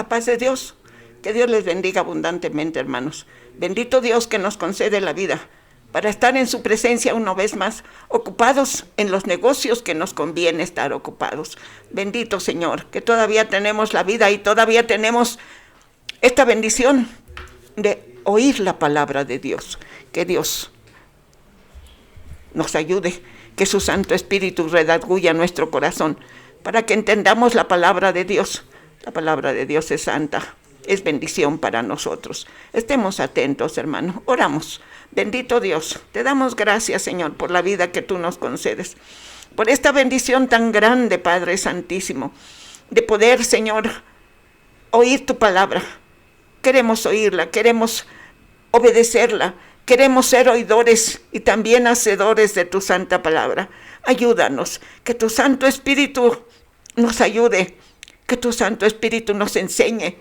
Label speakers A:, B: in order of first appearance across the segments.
A: la paz de Dios. Que Dios les bendiga abundantemente, hermanos. Bendito Dios que nos concede la vida para estar en su presencia una vez más, ocupados en los negocios que nos conviene estar ocupados. Bendito Señor, que todavía tenemos la vida y todavía tenemos esta bendición de oír la palabra de Dios. Que Dios nos ayude, que su Santo Espíritu redarguya nuestro corazón para que entendamos la palabra de Dios. La palabra de Dios es santa, es bendición para nosotros. Estemos atentos, hermano. Oramos. Bendito Dios, te damos gracias, Señor, por la vida que tú nos concedes, por esta bendición tan grande, Padre Santísimo, de poder, Señor, oír tu palabra. Queremos oírla, queremos obedecerla, queremos ser oidores y también hacedores de tu santa palabra. Ayúdanos, que tu Santo Espíritu nos ayude, que tu Santo Espíritu nos enseñe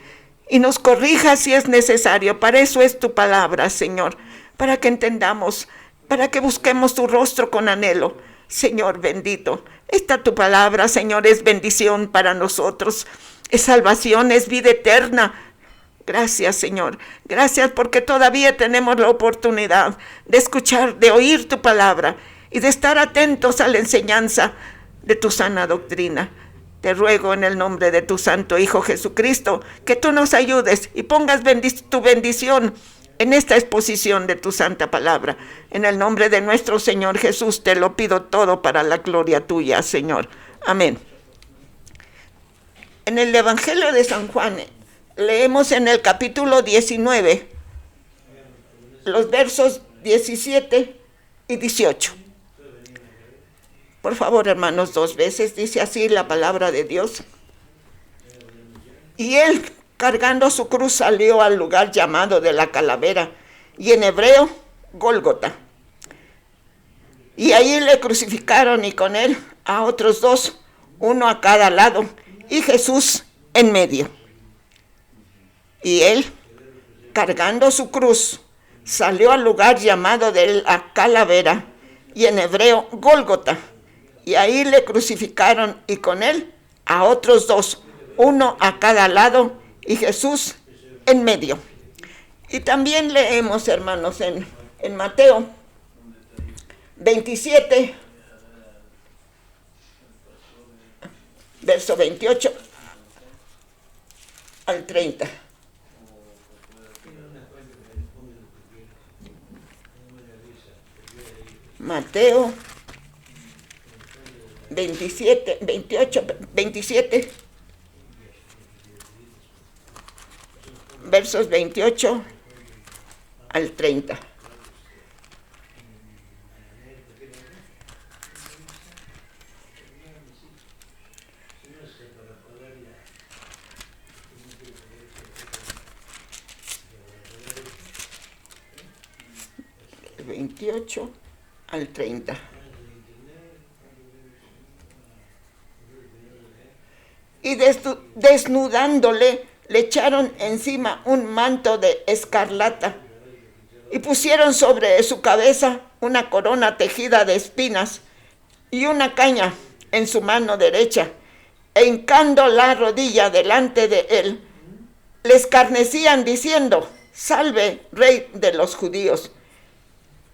A: y nos corrija si es necesario. Para eso es tu palabra, Señor, para que entendamos, para que busquemos tu rostro con anhelo. Señor bendito, esta tu palabra, Señor, es bendición para nosotros, es salvación, es vida eterna. Gracias, Señor, gracias porque todavía tenemos la oportunidad de escuchar, de oír tu palabra y de estar atentos a la enseñanza de tu sana doctrina. Te ruego en el nombre de tu Santo Hijo Jesucristo, que tú nos ayudes y pongas tu bendición en esta exposición de tu santa palabra. En el nombre de nuestro Señor Jesús te lo pido todo para la gloria tuya, Señor. Amén. En el Evangelio de San Juan, leemos en el capítulo 19, los versos 17 y 18. Por favor, hermanos, 2 veces dice así la palabra de Dios. Y él, cargando su cruz, salió al lugar llamado de la calavera, y en hebreo, Gólgota. Y ahí le crucificaron, y con él a otros 2, uno a cada lado, y Jesús en medio. Y él, cargando su cruz, salió al lugar llamado de la calavera, y en hebreo, Gólgota. Y ahí le crucificaron, y con él a otros 2, uno a cada lado, y Jesús en medio. Y también leemos, hermanos, en Mateo 27, verso 28 al 30. Mateo 27, versos 28 al 30. El 28 al 30. Y desnudándole, le echaron encima un manto de escarlata y pusieron sobre su cabeza una corona tejida de espinas y una caña en su mano derecha, e hincando la rodilla delante de él, le escarnecían diciendo: Salve, Rey de los judíos.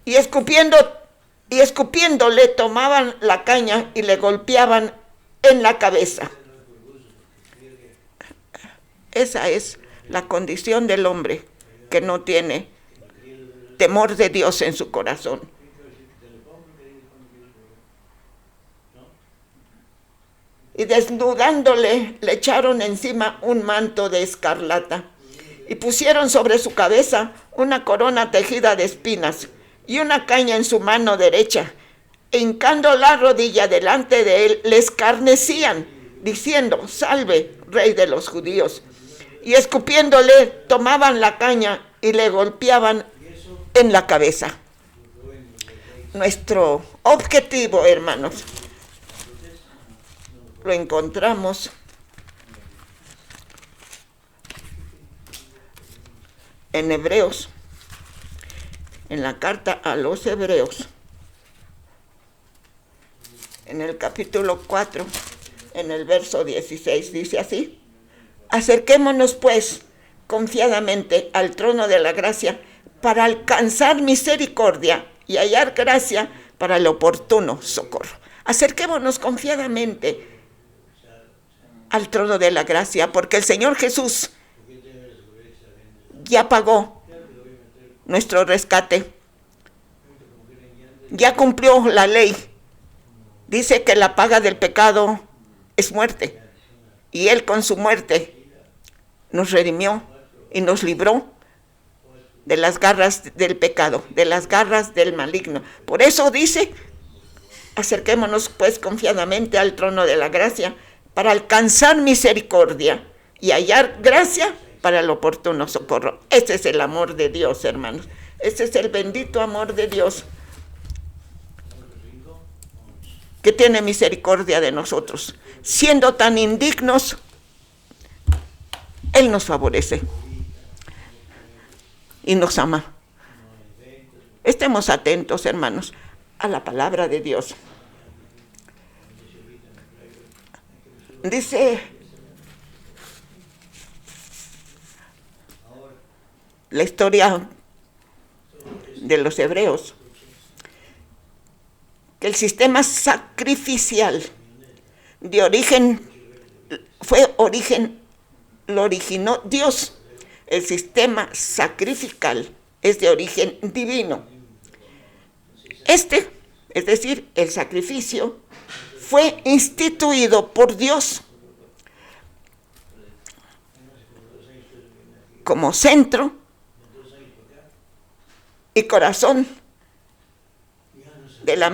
A: Y escupiéndole tomaban la caña y le golpeaban en la cabeza. Esa es la condición del hombre que no tiene temor de Dios en su corazón. Y desnudándole, le echaron encima un manto de escarlata y pusieron sobre su cabeza una corona tejida de espinas y una caña en su mano derecha. E hincando la rodilla delante de él, le escarnecían, diciendo: Salve, Rey de los judíos. Y escupiéndole, tomaban la caña y le golpeaban en la cabeza. Nuestro objetivo, hermanos, lo encontramos en Hebreos, en la carta a los Hebreos, en el capítulo 4, en el verso 16, dice así: Acerquémonos pues confiadamente al trono de la gracia para alcanzar misericordia y hallar gracia para el oportuno socorro. Acerquémonos confiadamente al trono de la gracia, porque el Señor Jesús ya pagó nuestro rescate, ya cumplió la ley. Dice que la paga del pecado es muerte, y Él con su muerte nos redimió y nos libró de las garras del pecado, de las garras del maligno. Por eso dice, acerquémonos pues confiadamente al trono de la gracia para alcanzar misericordia y hallar gracia para el oportuno socorro. Ese es el amor de Dios, hermanos. Ese es el bendito amor de Dios, que tiene misericordia de nosotros. Siendo tan indignos, Él nos favorece y nos ama. Estemos atentos, hermanos, a la palabra de Dios. Dice la historia de los hebreos que el sistema sacrificial lo originó Dios. El sistema sacrificial es de origen divino. Es decir, el sacrificio fue instituido por Dios como centro y corazón de la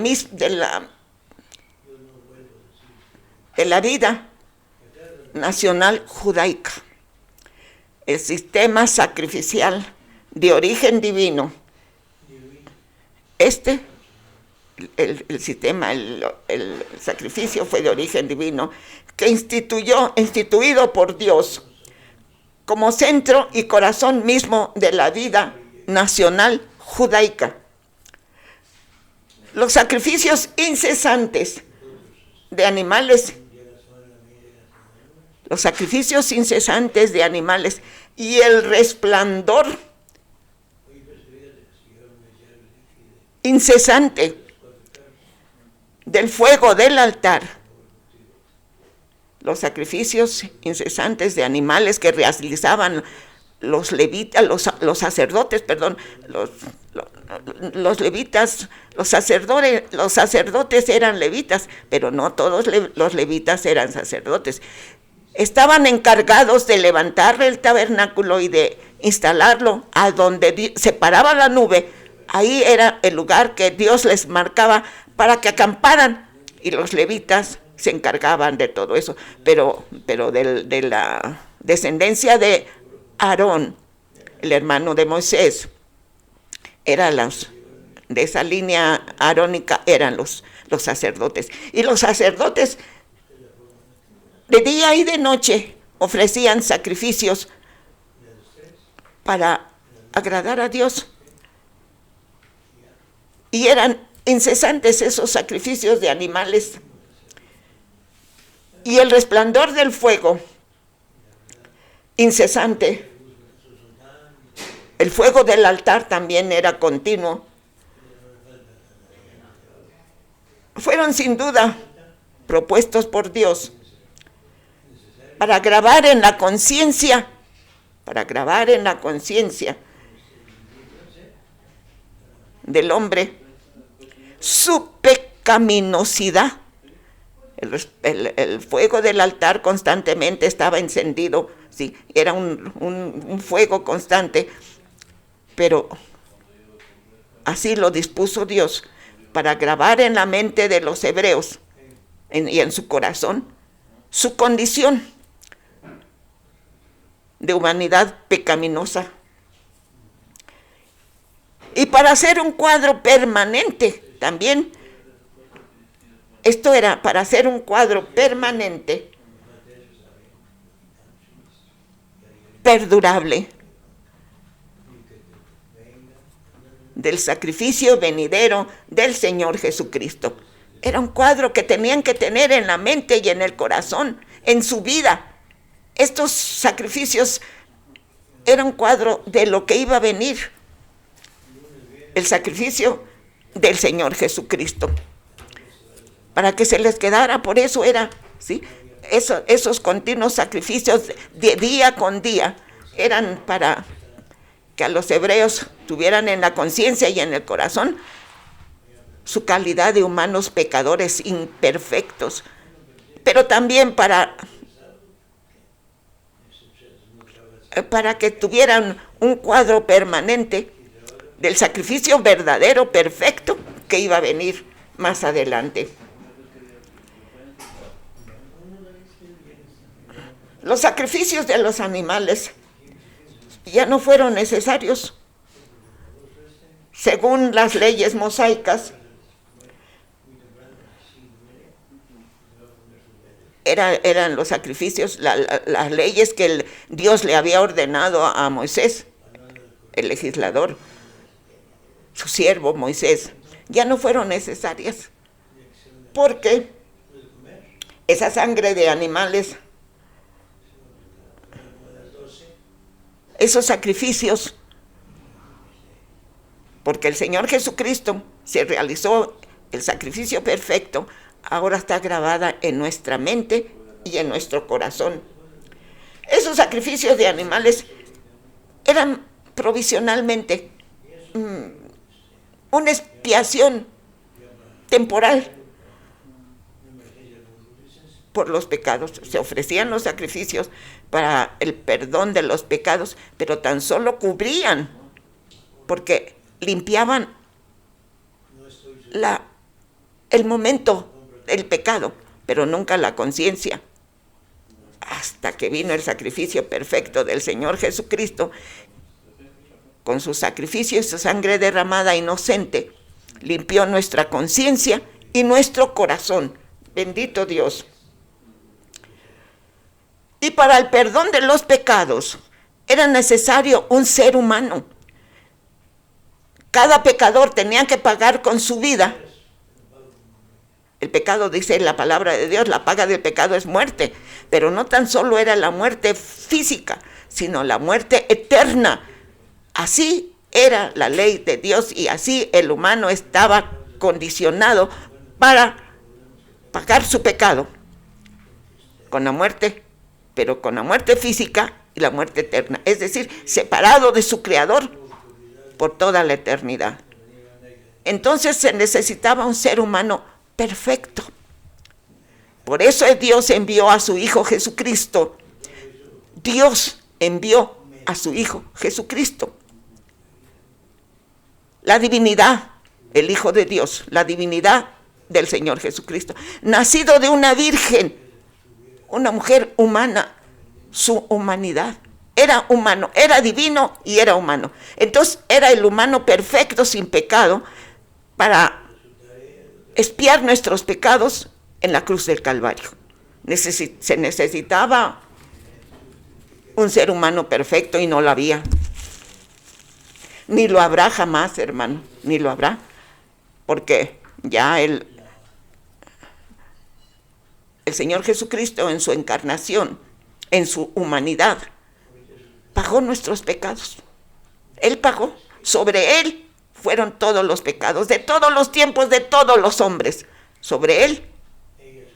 A: vida nacional judaica. El sistema sacrificial de origen divino. El sacrificio fue de origen divino, que instituido por Dios como centro y corazón mismo de la vida nacional judaica. Los sacrificios incesantes de animales, y el resplandor incesante del fuego del altar, los sacrificios incesantes de animales que realizaban los sacerdotes eran levitas, pero no todos los levitas eran sacerdotes. Estaban encargados de levantar el tabernáculo y de instalarlo a donde se paraba la nube. Ahí era el lugar que Dios les marcaba para que acamparan, y los levitas se encargaban de todo eso. Pero de la descendencia de Aarón, el hermano de Moisés, de esa línea arónica eran los sacerdotes. Y los sacerdotes de día y de noche ofrecían sacrificios para agradar a Dios. Y eran incesantes esos sacrificios de animales. Y el resplandor del fuego incesante, el fuego del altar también era continuo. Fueron sin duda propuestos por Dios para grabar en la conciencia del hombre su pecaminosidad. El fuego del altar constantemente estaba encendido, sí, era un fuego constante, pero así lo dispuso Dios para grabar en la mente de los hebreos y en su corazón su condición de humanidad pecaminosa. Y para hacer un cuadro permanente también, esto era para hacer un cuadro permanente, perdurable, del sacrificio venidero del Señor Jesucristo. Era un cuadro que tenían que tener en la mente y en el corazón, en su vida, Estos sacrificios eran un cuadro de lo que iba a venir, el sacrificio del Señor Jesucristo, para que se les quedara. Por eso era, ¿sí? Esos continuos sacrificios de día con día eran para que a los hebreos tuvieran en la conciencia y en el corazón su calidad de humanos pecadores imperfectos, pero también para que tuvieran un cuadro permanente del sacrificio verdadero, perfecto, que iba a venir más adelante. Los sacrificios de los animales ya no fueron necesarios. Según las leyes mosaicas, eran los sacrificios, las leyes que Dios le había ordenado a Moisés, el legislador, su siervo Moisés, ya no fueron necesarias, porque esa sangre de animales, esos sacrificios, porque el Señor Jesucristo se realizó el sacrificio perfecto, ahora está grabada en nuestra mente y en nuestro corazón. Esos sacrificios de animales eran provisionalmente una expiación temporal por los pecados. Se ofrecían los sacrificios para el perdón de los pecados, pero tan solo cubrían, porque limpiaban el momento del pecado, pero nunca la conciencia. Hasta que vino el sacrificio perfecto del Señor Jesucristo, con su sacrificio y su sangre derramada inocente, limpió nuestra conciencia y nuestro corazón. Bendito Dios. Y para el perdón de los pecados era necesario un ser humano. Cada pecador tenía que pagar con su vida. El pecado, dice la palabra de Dios, la paga del pecado es muerte. Pero no tan solo era la muerte física, sino la muerte eterna. Así era la ley de Dios y así el humano estaba condicionado para pagar su pecado. Con la muerte, pero con la muerte física y la muerte eterna. Es decir, separado de su Creador por toda la eternidad. Entonces se necesitaba un ser humano perfecto. Por eso Dios envió a su Hijo Jesucristo. Dios envió a su Hijo Jesucristo. La divinidad, el Hijo de Dios, la divinidad del Señor Jesucristo, nacido de una virgen, una mujer humana, su humanidad. Era humano, era divino y era humano. Entonces era el humano perfecto, sin pecado, para expiar nuestros pecados en la cruz del Calvario. Se necesitaba un ser humano perfecto y no lo había. Ni lo habrá jamás, hermano, ni lo habrá, porque ya el Señor Jesucristo en su encarnación, en su humanidad, pagó nuestros pecados. Él pagó, sobre Él fueron todos los pecados, de todos los tiempos, de todos los hombres. Sobre Él,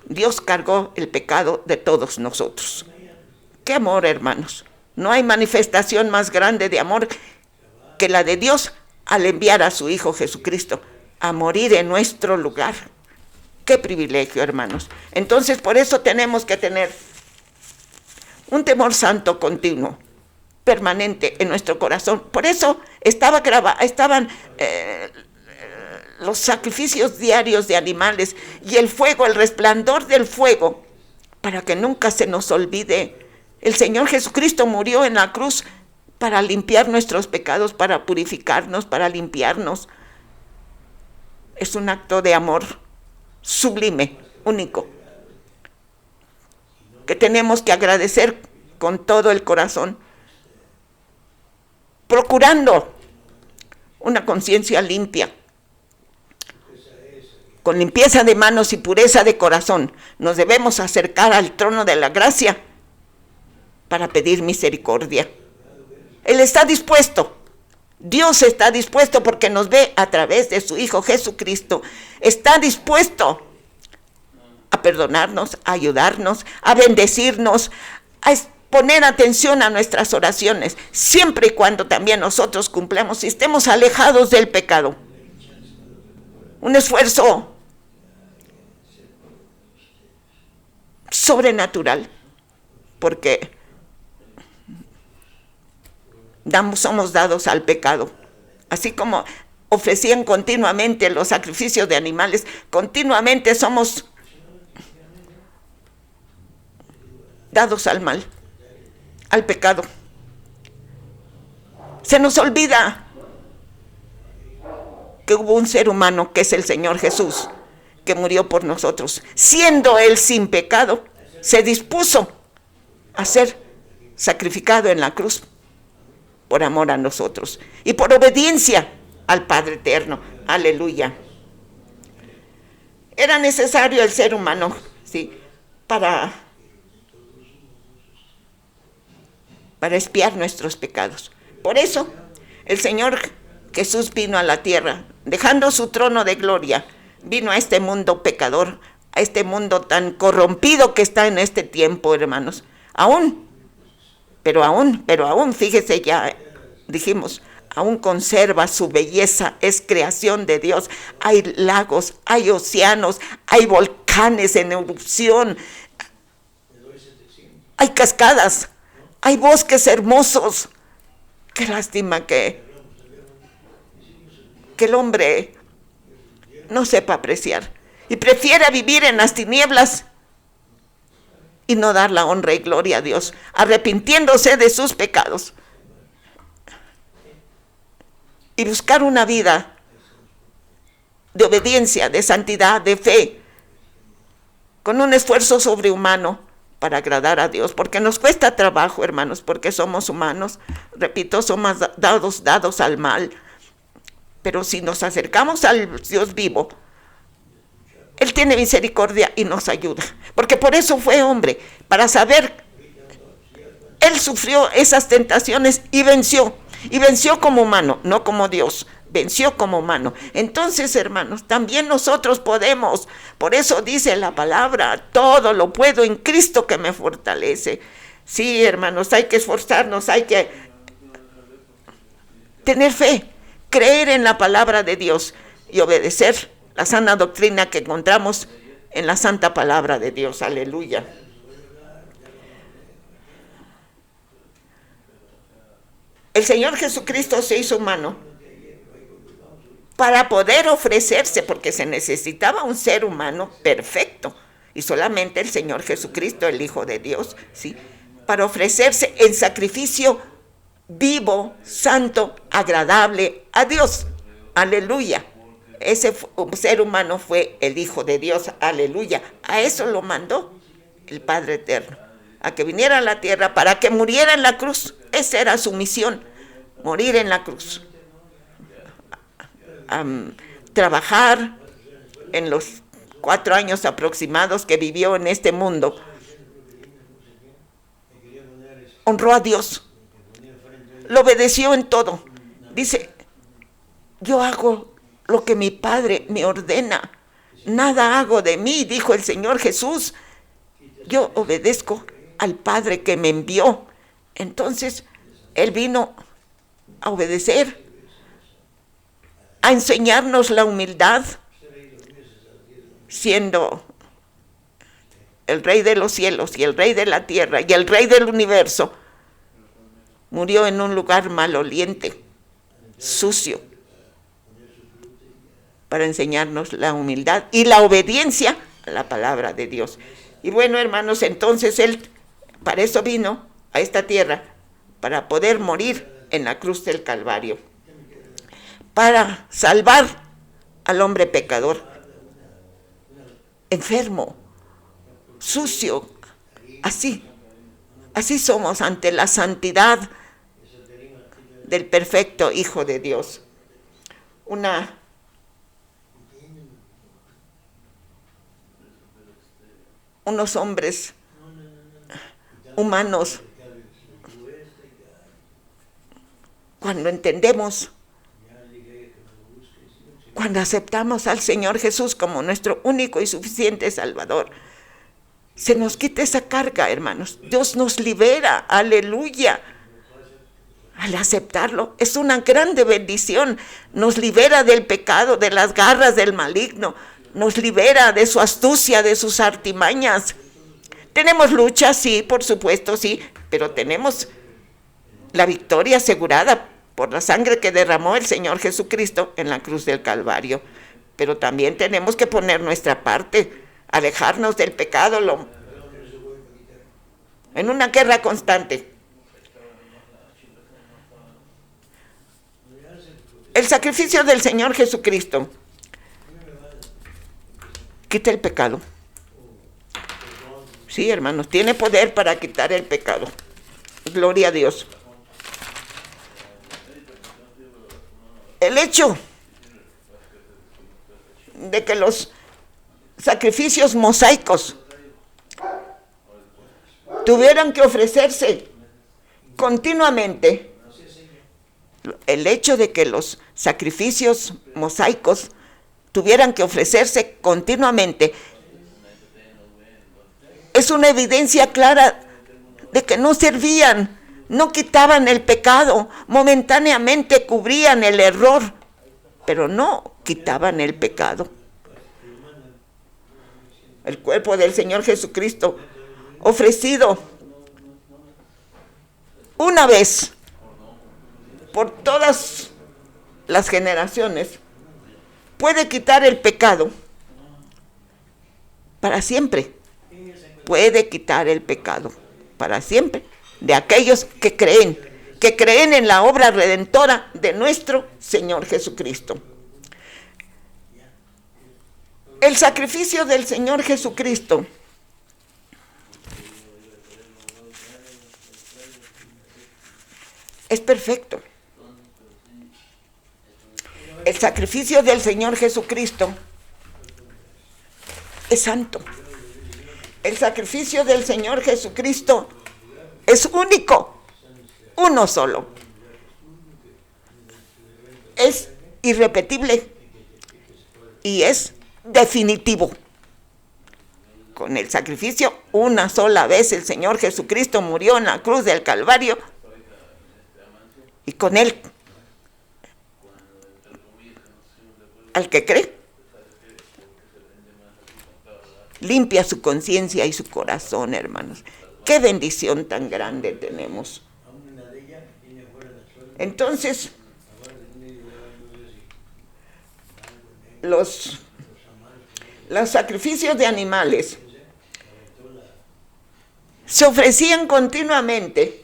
A: Dios cargó el pecado de todos nosotros. ¡Qué amor, hermanos! No hay manifestación más grande de amor que la de Dios al enviar a su Hijo Jesucristo a morir en nuestro lugar. ¡Qué privilegio, hermanos! Entonces, por eso tenemos que tener un temor santo continuo, permanente en nuestro corazón. Por eso estaban los sacrificios diarios de animales y el fuego, el resplandor del fuego, para que nunca se nos olvide. El Señor Jesucristo murió en la cruz para limpiar nuestros pecados, para purificarnos, para limpiarnos. Es un acto de amor sublime, único, que tenemos que agradecer con todo el corazón, procurando una conciencia limpia, con limpieza de manos y pureza de corazón. Nos debemos acercar al trono de la gracia para pedir misericordia. Él está dispuesto. Dios está dispuesto porque nos ve a través de su Hijo Jesucristo. Está dispuesto a perdonarnos, a ayudarnos, a bendecirnos, a poner atención a nuestras oraciones, siempre y cuando también nosotros cumplamos y estemos alejados del pecado. Un esfuerzo sobrenatural, porque somos dados al pecado. Así como ofrecían continuamente los sacrificios de animales, continuamente somos dados al mal, al pecado. Se nos olvida que hubo un ser humano, que es el Señor Jesús, que murió por nosotros. Siendo Él sin pecado, se dispuso a ser sacrificado en la cruz por amor a nosotros y por obediencia al Padre Eterno. Aleluya. Era necesario el ser humano, ¿sí?, para expiar nuestros pecados. Por eso el Señor Jesús vino a la tierra, dejando su trono de gloria, vino a este mundo pecador, a este mundo tan corrompido que está en este tiempo, hermanos. Pero aún, fíjese, ya dijimos, aún conserva su belleza, es creación de Dios. Hay lagos, hay océanos, hay volcanes en erupción, hay cascadas, hay bosques hermosos. Qué lástima que el hombre no sepa apreciar y prefiere vivir en las tinieblas y no dar la honra y gloria a Dios, arrepintiéndose de sus pecados y buscar una vida de obediencia, de santidad, de fe, con un esfuerzo sobrehumano para agradar a Dios, porque nos cuesta trabajo, hermanos, porque somos humanos, repito, somos dados al mal. Pero si nos acercamos al Dios vivo, Él tiene misericordia y nos ayuda. Porque por eso fue hombre, para saber. Él sufrió esas tentaciones y venció. Y venció como humano, no como Dios. Venció como humano. Entonces, hermanos, también nosotros podemos. Por eso dice la palabra, todo lo puedo en Cristo que me fortalece. Sí, hermanos, hay que esforzarnos, hay que tener fe, creer en la palabra de Dios y obedecer la sana doctrina que encontramos en la santa palabra de Dios. Aleluya. El Señor Jesucristo se hizo humano para poder ofrecerse, porque se necesitaba un ser humano perfecto, y solamente el Señor Jesucristo, el Hijo de Dios, ¿sí?, para ofrecerse en sacrificio vivo, santo, agradable a Dios. Aleluya. Ese ser humano fue el Hijo de Dios. Aleluya. A eso lo mandó el Padre Eterno, a que viniera a la tierra para que muriera en la cruz. Esa era su misión, morir en la cruz. Trabajar en los 4 años aproximados que vivió en este mundo. Honró a Dios, lo obedeció en todo. Dice, yo hago lo que mi Padre me ordena, nada hago de mí, dijo el Señor Jesús. Yo obedezco al Padre que me envió. Entonces, Él vino a obedecer, a enseñarnos la humildad, siendo el Rey de los cielos y el Rey de la tierra y el Rey del universo. Murió en un lugar maloliente, sucio, para enseñarnos la humildad y la obediencia a la palabra de Dios. Y bueno, hermanos, entonces Él para eso vino a esta tierra, para poder morir en la cruz del Calvario, para salvar al hombre pecador, enfermo, sucio. Así somos ante la santidad del perfecto Hijo de Dios. Unos hombres humanos cuando entendemos, cuando aceptamos al Señor Jesús como nuestro único y suficiente Salvador, se nos quita esa carga, hermanos. Dios nos libera, aleluya. Al aceptarlo, es una grande bendición. Nos libera del pecado, de las garras del maligno. Nos libera de su astucia, de sus artimañas. Tenemos lucha, sí, por supuesto, sí, pero tenemos la victoria asegurada por la sangre que derramó el Señor Jesucristo en la cruz del Calvario. Pero también tenemos que poner nuestra parte, alejarnos del pecado, en una guerra constante. El sacrificio del Señor Jesucristo quita el pecado. Sí, hermanos, tiene poder para quitar el pecado. Gloria a Dios. El hecho de que los sacrificios mosaicos tuvieran que ofrecerse continuamente, el hecho de que los sacrificios mosaicos tuvieran que ofrecerse continuamente, es una evidencia clara de que no servían, no quitaban el pecado, momentáneamente cubrían el error, pero no quitaban el pecado. El cuerpo del Señor Jesucristo, ofrecido una vez por todas las generaciones, puede quitar el pecado para siempre. Puede quitar el pecado para siempre de aquellos que creen en la obra redentora de nuestro Señor Jesucristo. El sacrificio del Señor Jesucristo es perfecto. El sacrificio del Señor Jesucristo es santo. El sacrificio del Señor Jesucristo es único, uno solo. Es irrepetible y es definitivo. Con el sacrificio, una sola vez el Señor Jesucristo murió en la cruz del Calvario y con él, al que cree, limpia su conciencia y su corazón, hermanos. Qué bendición tan grande tenemos. Entonces, los sacrificios de animales se ofrecían continuamente.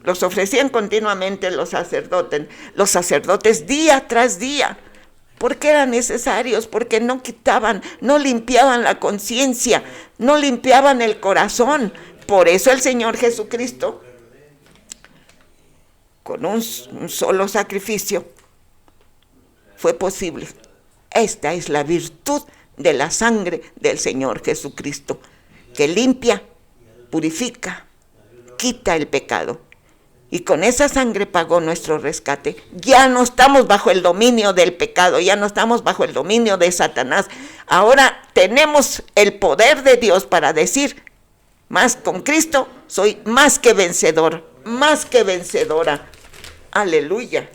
A: Los ofrecían continuamente los sacerdotes día tras día, porque eran necesarios, porque no quitaban, no limpiaban la conciencia, no limpiaban el corazón. Por eso el Señor Jesucristo, con un solo sacrificio, fue posible. Esta es la virtud de la sangre del Señor Jesucristo, que limpia, purifica, quita el pecado. Y con esa sangre pagó nuestro rescate. Ya no estamos bajo el dominio del pecado, ya no estamos bajo el dominio de Satanás. Ahora tenemos el poder de Dios para decir, más con Cristo soy más que vencedor, más que vencedora. Aleluya.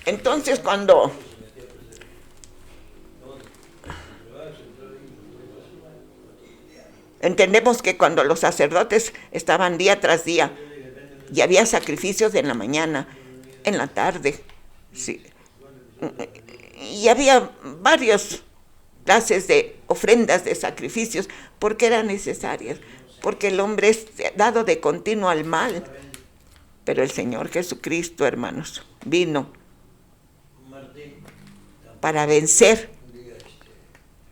A: Entonces cuando entendemos que cuando los sacerdotes estaban día tras día y había sacrificios en la mañana, en la tarde, sí, y había varias clases de ofrendas, de sacrificios, porque eran necesarias, porque el hombre es dado de continuo al mal. Pero el Señor Jesucristo, hermanos, vino para vencer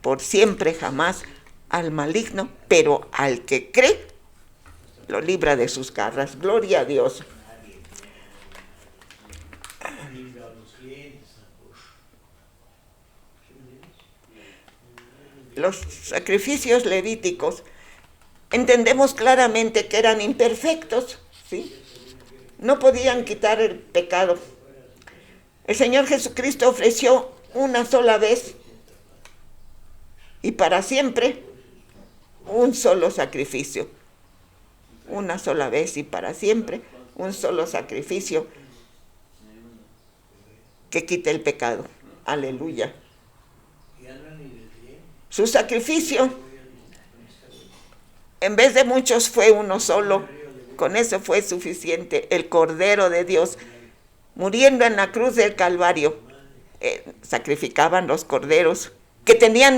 A: por siempre, jamás, al maligno, pero al que cree, lo libra de sus garras. Gloria a Dios. Los sacrificios levíticos entendemos claramente que eran imperfectos, ¿sí? No podían quitar el pecado. El Señor Jesucristo ofreció una sola vez y para siempre un solo sacrificio. Una sola vez y para siempre un solo sacrificio que quite el pecado. Aleluya. Su sacrificio, en vez de muchos, fue uno solo. Con eso fue suficiente. El Cordero de Dios, muriendo en la cruz del Calvario. Sacrificaban los corderos, que tenían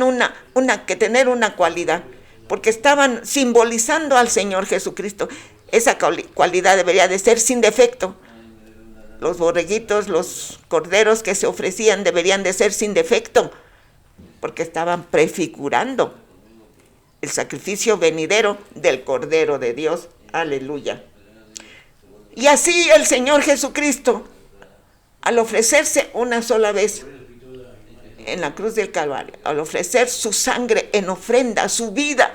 A: que tener una cualidad, porque estaban simbolizando al Señor Jesucristo. Esa cualidad debería de ser sin defecto. Los borreguitos, los corderos que se ofrecían deberían de ser sin defecto, porque estaban prefigurando el sacrificio venidero del Cordero de Dios. Aleluya. Y así el Señor Jesucristo, al ofrecerse una sola vez en la cruz del Calvario, al ofrecer su sangre en ofrenda, su vida,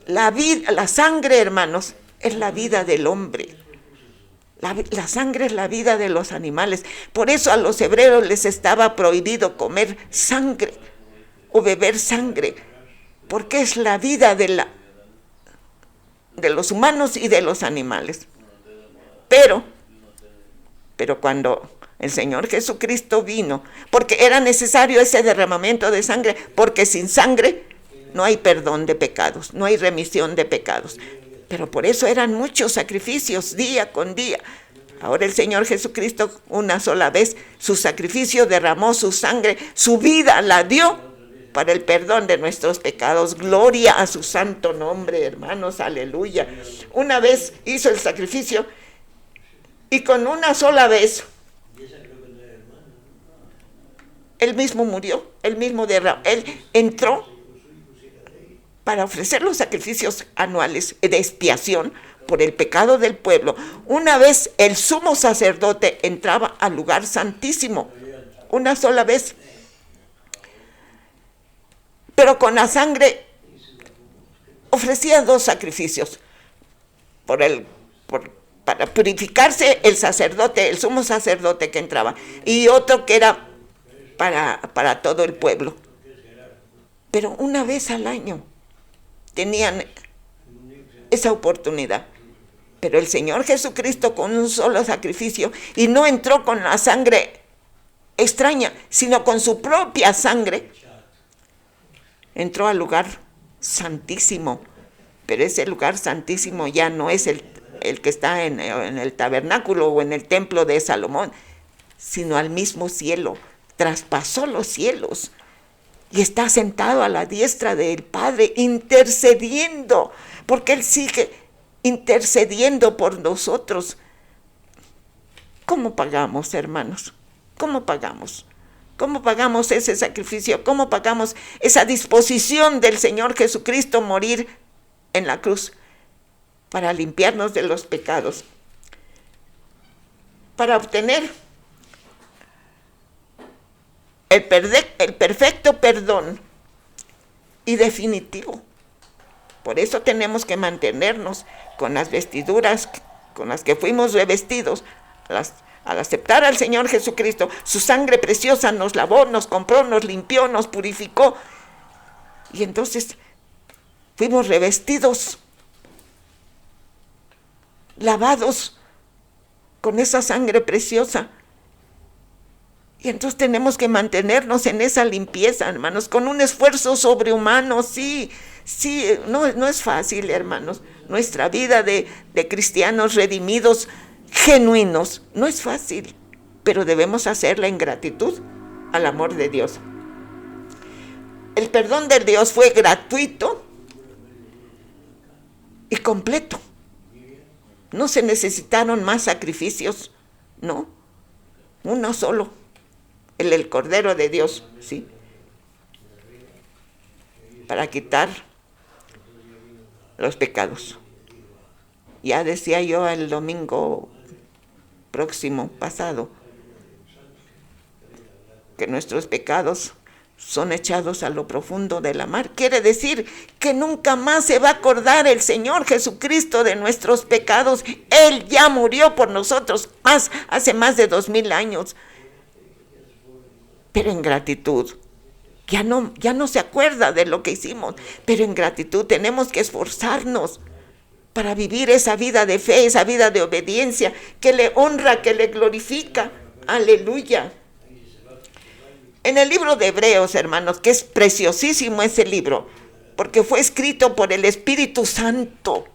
A: la sangre, hermanos, es la vida del hombre. La sangre es la vida de los animales. Por eso a los hebreos les estaba prohibido comer sangre o beber sangre, porque es la vida de los humanos y de los animales. Pero cuando el Señor Jesucristo vino, porque era necesario ese derramamiento de sangre, porque sin sangre no hay perdón de pecados, no hay remisión de pecados. Pero por eso eran muchos sacrificios día con día. Ahora el Señor Jesucristo, una sola vez, su sacrificio, derramó su sangre, su vida la dio para el perdón de nuestros pecados. Gloria a su santo nombre, hermanos, aleluya. Una vez hizo el sacrificio y con una sola vez él mismo murió, él mismo derramó, él entró para ofrecer los sacrificios anuales de expiación por el pecado del pueblo. Una vez el sumo sacerdote entraba al lugar santísimo, una sola vez. Pero con la sangre ofrecía dos sacrificios. Para purificarse el sacerdote, el sumo sacerdote que entraba, y otro que era para todo el pueblo. Pero una vez al año tenían esa oportunidad. Pero el Señor Jesucristo con un solo sacrificio, y no entró con la sangre extraña, sino con su propia sangre, entró al lugar santísimo. Pero ese lugar santísimo ya no es el que está en el tabernáculo o en el templo de Salomón, sino al mismo cielo. Traspasó los cielos y está sentado a la diestra del Padre, intercediendo, porque Él sigue intercediendo por nosotros. ¿Cómo pagamos, hermanos? ¿Cómo pagamos? ¿Cómo pagamos ese sacrificio? ¿Cómo pagamos esa disposición del Señor Jesucristo morir en la cruz para limpiarnos de los pecados? Para obtener el perfecto perdón y definitivo. Por eso tenemos que mantenernos con las vestiduras con las que fuimos revestidos. Al aceptar al Señor Jesucristo, su sangre preciosa nos lavó, nos compró, nos limpió, nos purificó. Y entonces fuimos revestidos, lavados con esa sangre preciosa. Y entonces tenemos que mantenernos en esa limpieza, hermanos, con un esfuerzo sobrehumano. Sí, no es fácil, hermanos. Nuestra vida de cristianos redimidos, genuinos, no es fácil, pero debemos hacerla en gratitud al amor de Dios. El perdón de Dios fue gratuito y completo. No se necesitaron más sacrificios, no, uno solo, el Cordero de Dios, ¿sí? Para quitar los pecados. Ya decía yo el domingo próximo pasado que nuestros pecados son echados a lo profundo de la mar. Quiere decir que nunca más se va a acordar el Señor Jesucristo de nuestros pecados. Él ya murió por nosotros hace más de 2000 años. Pero en gratitud, ya no se acuerda de lo que hicimos, pero en gratitud tenemos que esforzarnos para vivir esa vida de fe, esa vida de obediencia, que le honra, que le glorifica. Aleluya. En el libro de Hebreos, hermanos, que es preciosísimo ese libro, porque fue escrito por el Espíritu Santo.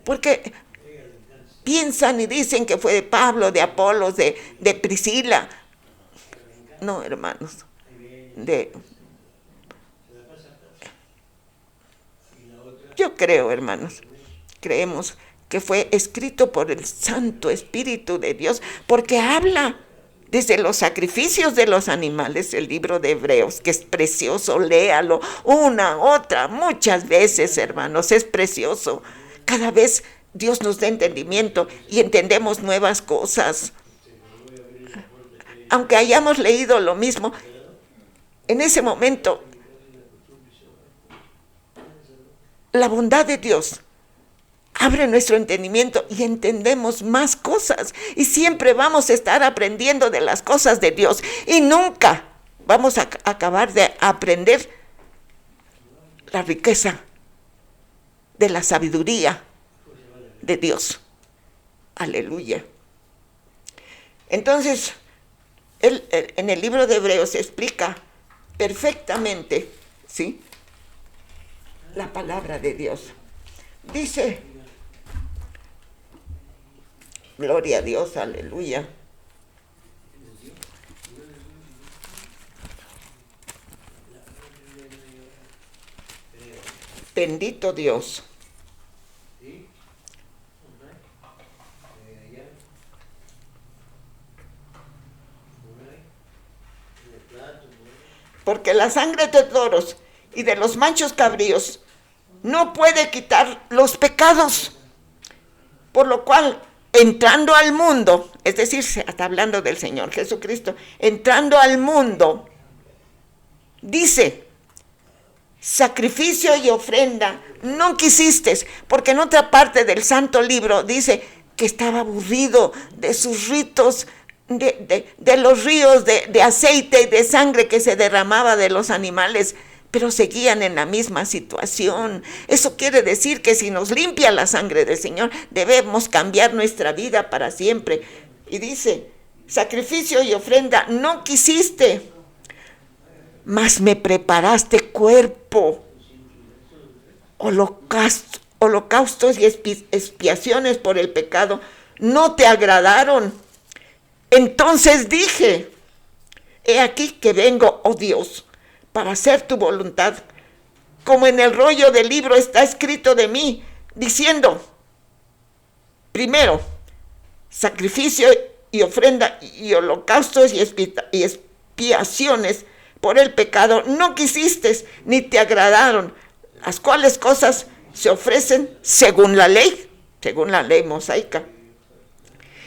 A: Porque piensan y dicen que fue de Pablo, de Apolos, de Priscila. No, hermanos, yo creo, hermanos, creemos que fue escrito por el Santo Espíritu de Dios, porque habla desde los sacrificios de los animales, el libro de Hebreos, que es precioso, léalo una, otra, muchas veces, hermanos, es precioso. Cada vez Dios nos da entendimiento y entendemos nuevas cosas. Aunque hayamos leído lo mismo, en ese momento, la bondad de Dios abre nuestro entendimiento y entendemos más cosas. Y siempre vamos a estar aprendiendo de las cosas de Dios. Y nunca vamos a acabar de aprender la riqueza de la sabiduría de Dios. Aleluya. Entonces, en el libro de Hebreos se explica perfectamente, ¿sí?, la palabra de Dios. Dice, gloria a Dios, aleluya. Bendito Dios. Porque la sangre de toros y de los machos cabríos no puede quitar los pecados, por lo cual, entrando al mundo, es decir, se está hablando del Señor Jesucristo, entrando al mundo, dice, sacrificio y ofrenda no quisiste, porque en otra parte del Santo Libro dice que estaba aburrido de sus ritos, de los ríos de aceite y de sangre que se derramaba de los animales, pero seguían en la misma situación. Eso quiere decir que si nos limpia la sangre del Señor, debemos cambiar nuestra vida para siempre. Y dice, sacrificio y ofrenda no quisiste, mas me preparaste cuerpo. Holocaustos y expiaciones por el pecado no te agradaron. Entonces dije, he aquí que vengo, oh Dios, para hacer tu voluntad, como en el rollo del libro está escrito de mí, diciendo, primero, sacrificio y ofrenda y holocaustos y expiaciones por el pecado no quisiste ni te agradaron, las cuales cosas se ofrecen según la ley mosaica.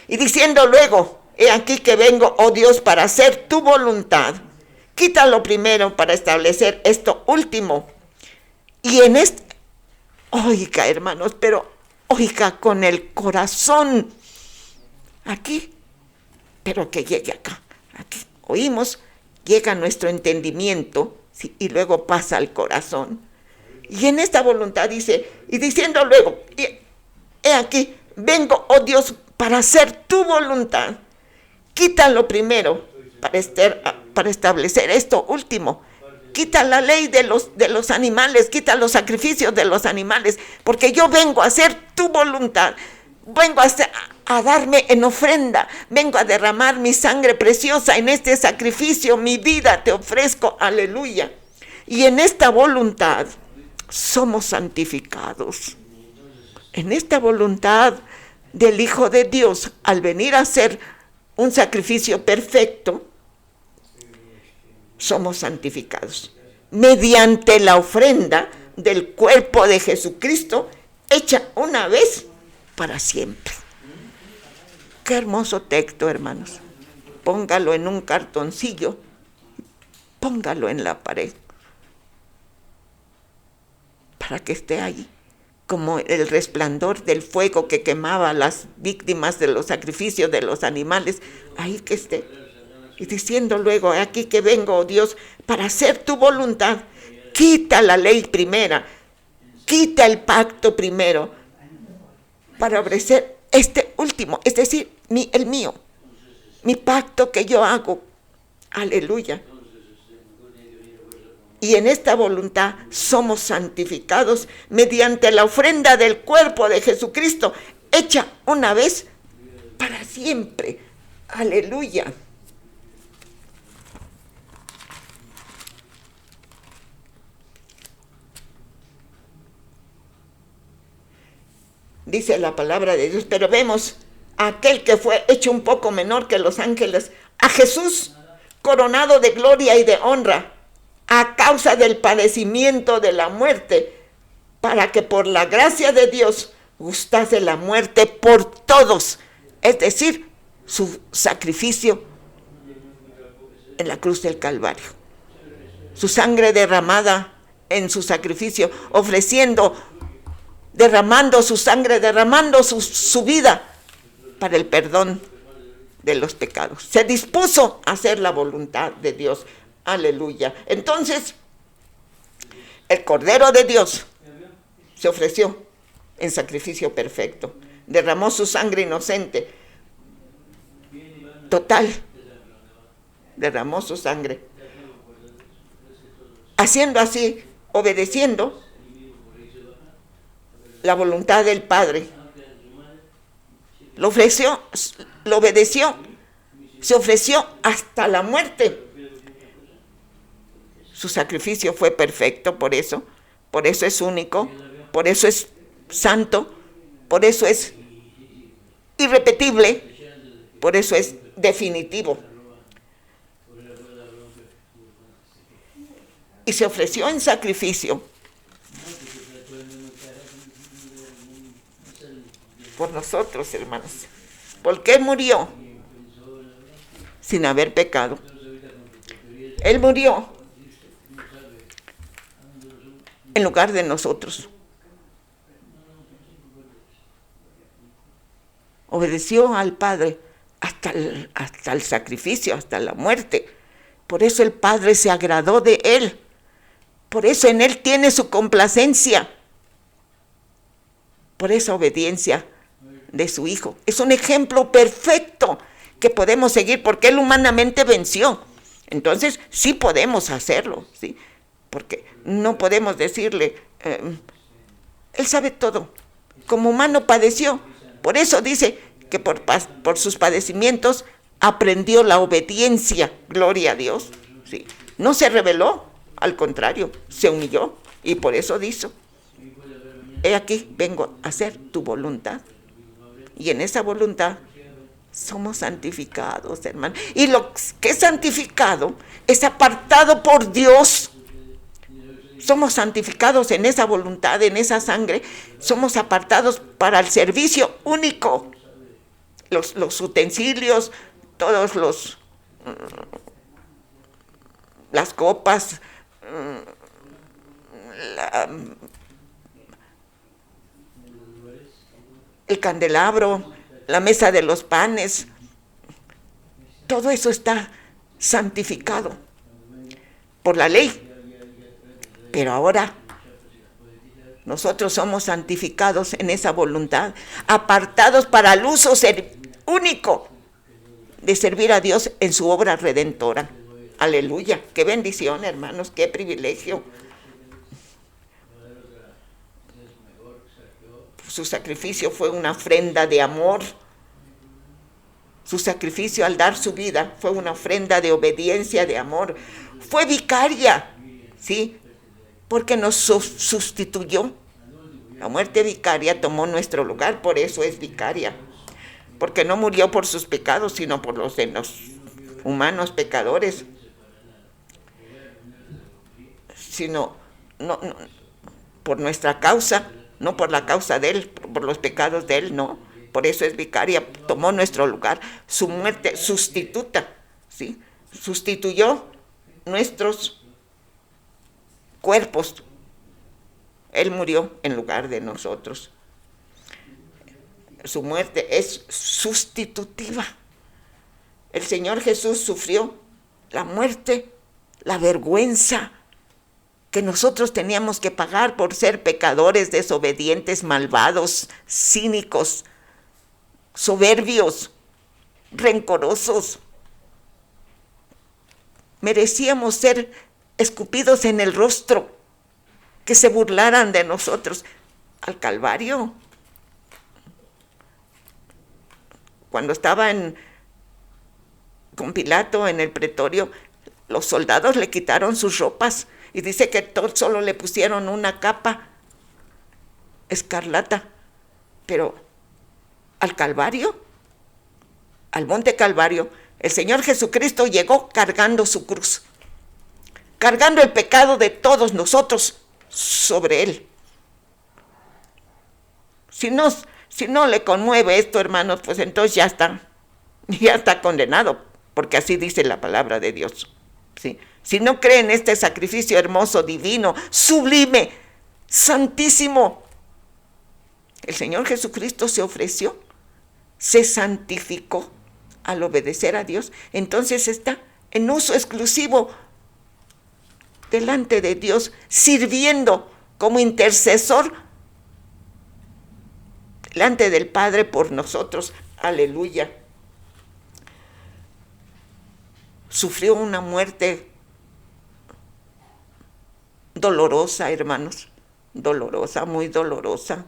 A: Y diciendo luego, he aquí que vengo, oh Dios, para hacer tu voluntad. Quítalo primero para establecer esto último. Y en oiga, hermanos, pero oiga con el corazón aquí, pero que llegue acá. Aquí oímos, llega nuestro entendimiento, ¿sí?, y luego pasa al corazón. Y en esta voluntad dice, y diciendo luego, he aquí, vengo, oh Dios, para hacer tu voluntad. Quítalo primero para establecer esto último. Quita la ley de los animales, quita los sacrificios de los animales, porque yo vengo a hacer tu voluntad. Vengo a darme en ofrenda, vengo a derramar mi sangre preciosa en este sacrificio, mi vida te ofrezco, aleluya. Y en esta voluntad somos santificados. En esta voluntad del Hijo de Dios, al venir a ser un sacrificio perfecto, somos santificados mediante la ofrenda del cuerpo de Jesucristo, hecha una vez para siempre. Qué hermoso texto, hermanos. Póngalo en un cartoncillo, póngalo en la pared para que esté ahí, como el resplandor del fuego que quemaba a las víctimas de los sacrificios de los animales, ahí que esté. Y diciendo luego, aquí que vengo, oh Dios, para hacer tu voluntad. Quita la ley primera, quita el pacto primero, para ofrecer este último, es decir, el mío, mi pacto que yo hago. Aleluya. Y en esta voluntad somos santificados mediante la ofrenda del cuerpo de Jesucristo, hecha una vez para siempre. Aleluya. Dice la palabra de Dios, pero vemos a aquel que fue hecho un poco menor que los ángeles, a Jesús coronado de gloria y de honra, a causa del padecimiento de la muerte, para que por la gracia de Dios gustase la muerte por todos, es decir, su sacrificio en la cruz del Calvario, su sangre derramada en su sacrificio, derramando su sangre, derramando su vida para el perdón de los pecados. Se dispuso a hacer la voluntad de Dios. Aleluya. Entonces, el Cordero de Dios se ofreció en sacrificio perfecto. Derramó su sangre inocente. Total. Derramó su sangre. Haciendo así, obedeciendo la voluntad del Padre. Lo obedeció, se ofreció hasta la muerte. Su sacrificio fue perfecto, por eso es único, por eso es santo, por eso es irrepetible, por eso es definitivo. Y se ofreció en sacrificio por nosotros, hermanos. ¿Por qué murió? Sin haber pecado. Él murió en lugar de nosotros. Obedeció al Padre hasta el sacrificio, hasta la muerte. Por eso el Padre se agradó de él. Por eso en él tiene su complacencia. Por esa obediencia de su Hijo. Es un ejemplo perfecto que podemos seguir porque él humanamente venció. Entonces sí podemos hacerlo, ¿sí? Porque no podemos decirle, él sabe todo. Como humano padeció. Por eso dice que por sus padecimientos aprendió la obediencia. Gloria a Dios. ¿Sí? No se rebeló, al contrario, se humilló. Y por eso dijo, he aquí, vengo a hacer tu voluntad. Y en esa voluntad somos santificados, hermano. Y lo que es santificado es apartado por Dios. Somos santificados en esa voluntad, en esa sangre. Somos apartados para el servicio único. Los utensilios, todos las copas, el candelabro, la mesa de los panes, todo eso está santificado por la ley. Pero ahora nosotros somos santificados en esa voluntad, apartados para el uso único de servir a Dios en su obra redentora. Aleluya, qué bendición, hermanos, qué privilegio. Su sacrificio fue una ofrenda de amor. Su sacrificio al dar su vida fue una ofrenda de obediencia, de amor. Fue vicaria, ¿sí? Porque nos sustituyó. La muerte vicaria tomó nuestro lugar, por eso es vicaria. Porque no murió por sus pecados, sino por los de los humanos pecadores. Sino no, por nuestra causa, no por la causa de él, por los pecados de él, no. Por eso es vicaria, tomó nuestro lugar. Su muerte sustituta, ¿sí? Sustituyó nuestros cuerpos. Él murió en lugar de nosotros. Su muerte es sustitutiva. El Señor Jesús sufrió la muerte, la vergüenza que nosotros teníamos que pagar por ser pecadores, desobedientes, malvados, cínicos, soberbios, rencorosos. Merecíamos ser escupidos en el rostro, que se burlaran de nosotros. Al Calvario, cuando estaba con Pilato en el pretorio, los soldados le quitaron sus ropas y dice que solo le pusieron una capa escarlata. Pero al Calvario, al monte Calvario, el Señor Jesucristo llegó cargando su cruz, cargando el pecado de todos nosotros sobre él. Si no le conmueve esto, hermanos, pues entonces ya está condenado, porque así dice la palabra de Dios. ¿Sí? Si no cree en este sacrificio hermoso, divino, sublime, santísimo, el Señor Jesucristo se ofreció, se santificó al obedecer a Dios, entonces está en uso exclusivo delante de Dios, sirviendo como intercesor delante del Padre por nosotros. Aleluya. Sufrió una muerte dolorosa, hermanos, dolorosa, muy dolorosa.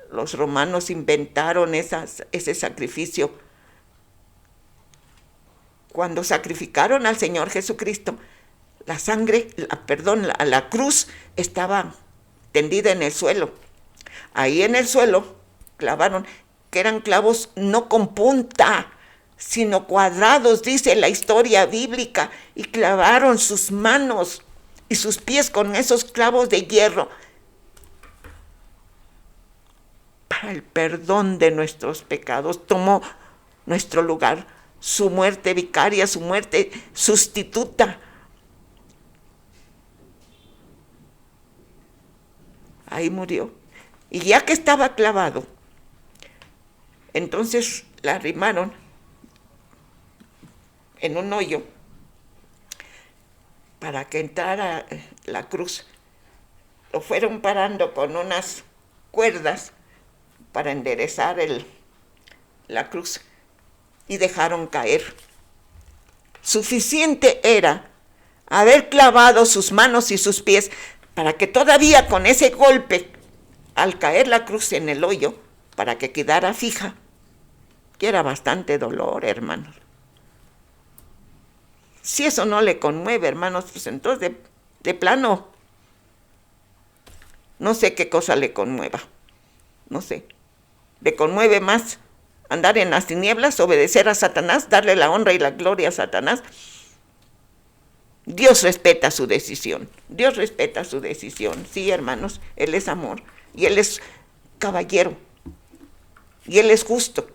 A: Los romanos inventaron ese sacrificio. Cuando sacrificaron al Señor Jesucristo, la cruz estaba tendida en el suelo. Ahí en el suelo clavaron, que eran clavos no con punta, sino cuadrados, dice la historia bíblica, y clavaron sus manos y sus pies con esos clavos de hierro para el perdón de nuestros pecados. Tomó nuestro lugar, su muerte vicaria, su muerte sustituta. Ahí murió. Y ya que estaba clavado, entonces la arrimaron en un hoyo para que entrara la cruz. Lo fueron parando con unas cuerdas para enderezar la cruz y dejaron caer. Suficiente era haber clavado sus manos y sus pies para que todavía con ese golpe, al caer la cruz en el hoyo, para que quedara fija, que era bastante dolor, hermanos. Si eso no le conmueve, hermanos, pues entonces de plano, no sé qué cosa le conmueva, no sé. Le conmueve más andar en las tinieblas, obedecer a Satanás, darle la honra y la gloria a Satanás. Dios respeta su decisión, Dios respeta su decisión. Sí, hermanos, Él es amor y Él es caballero y Él es justo.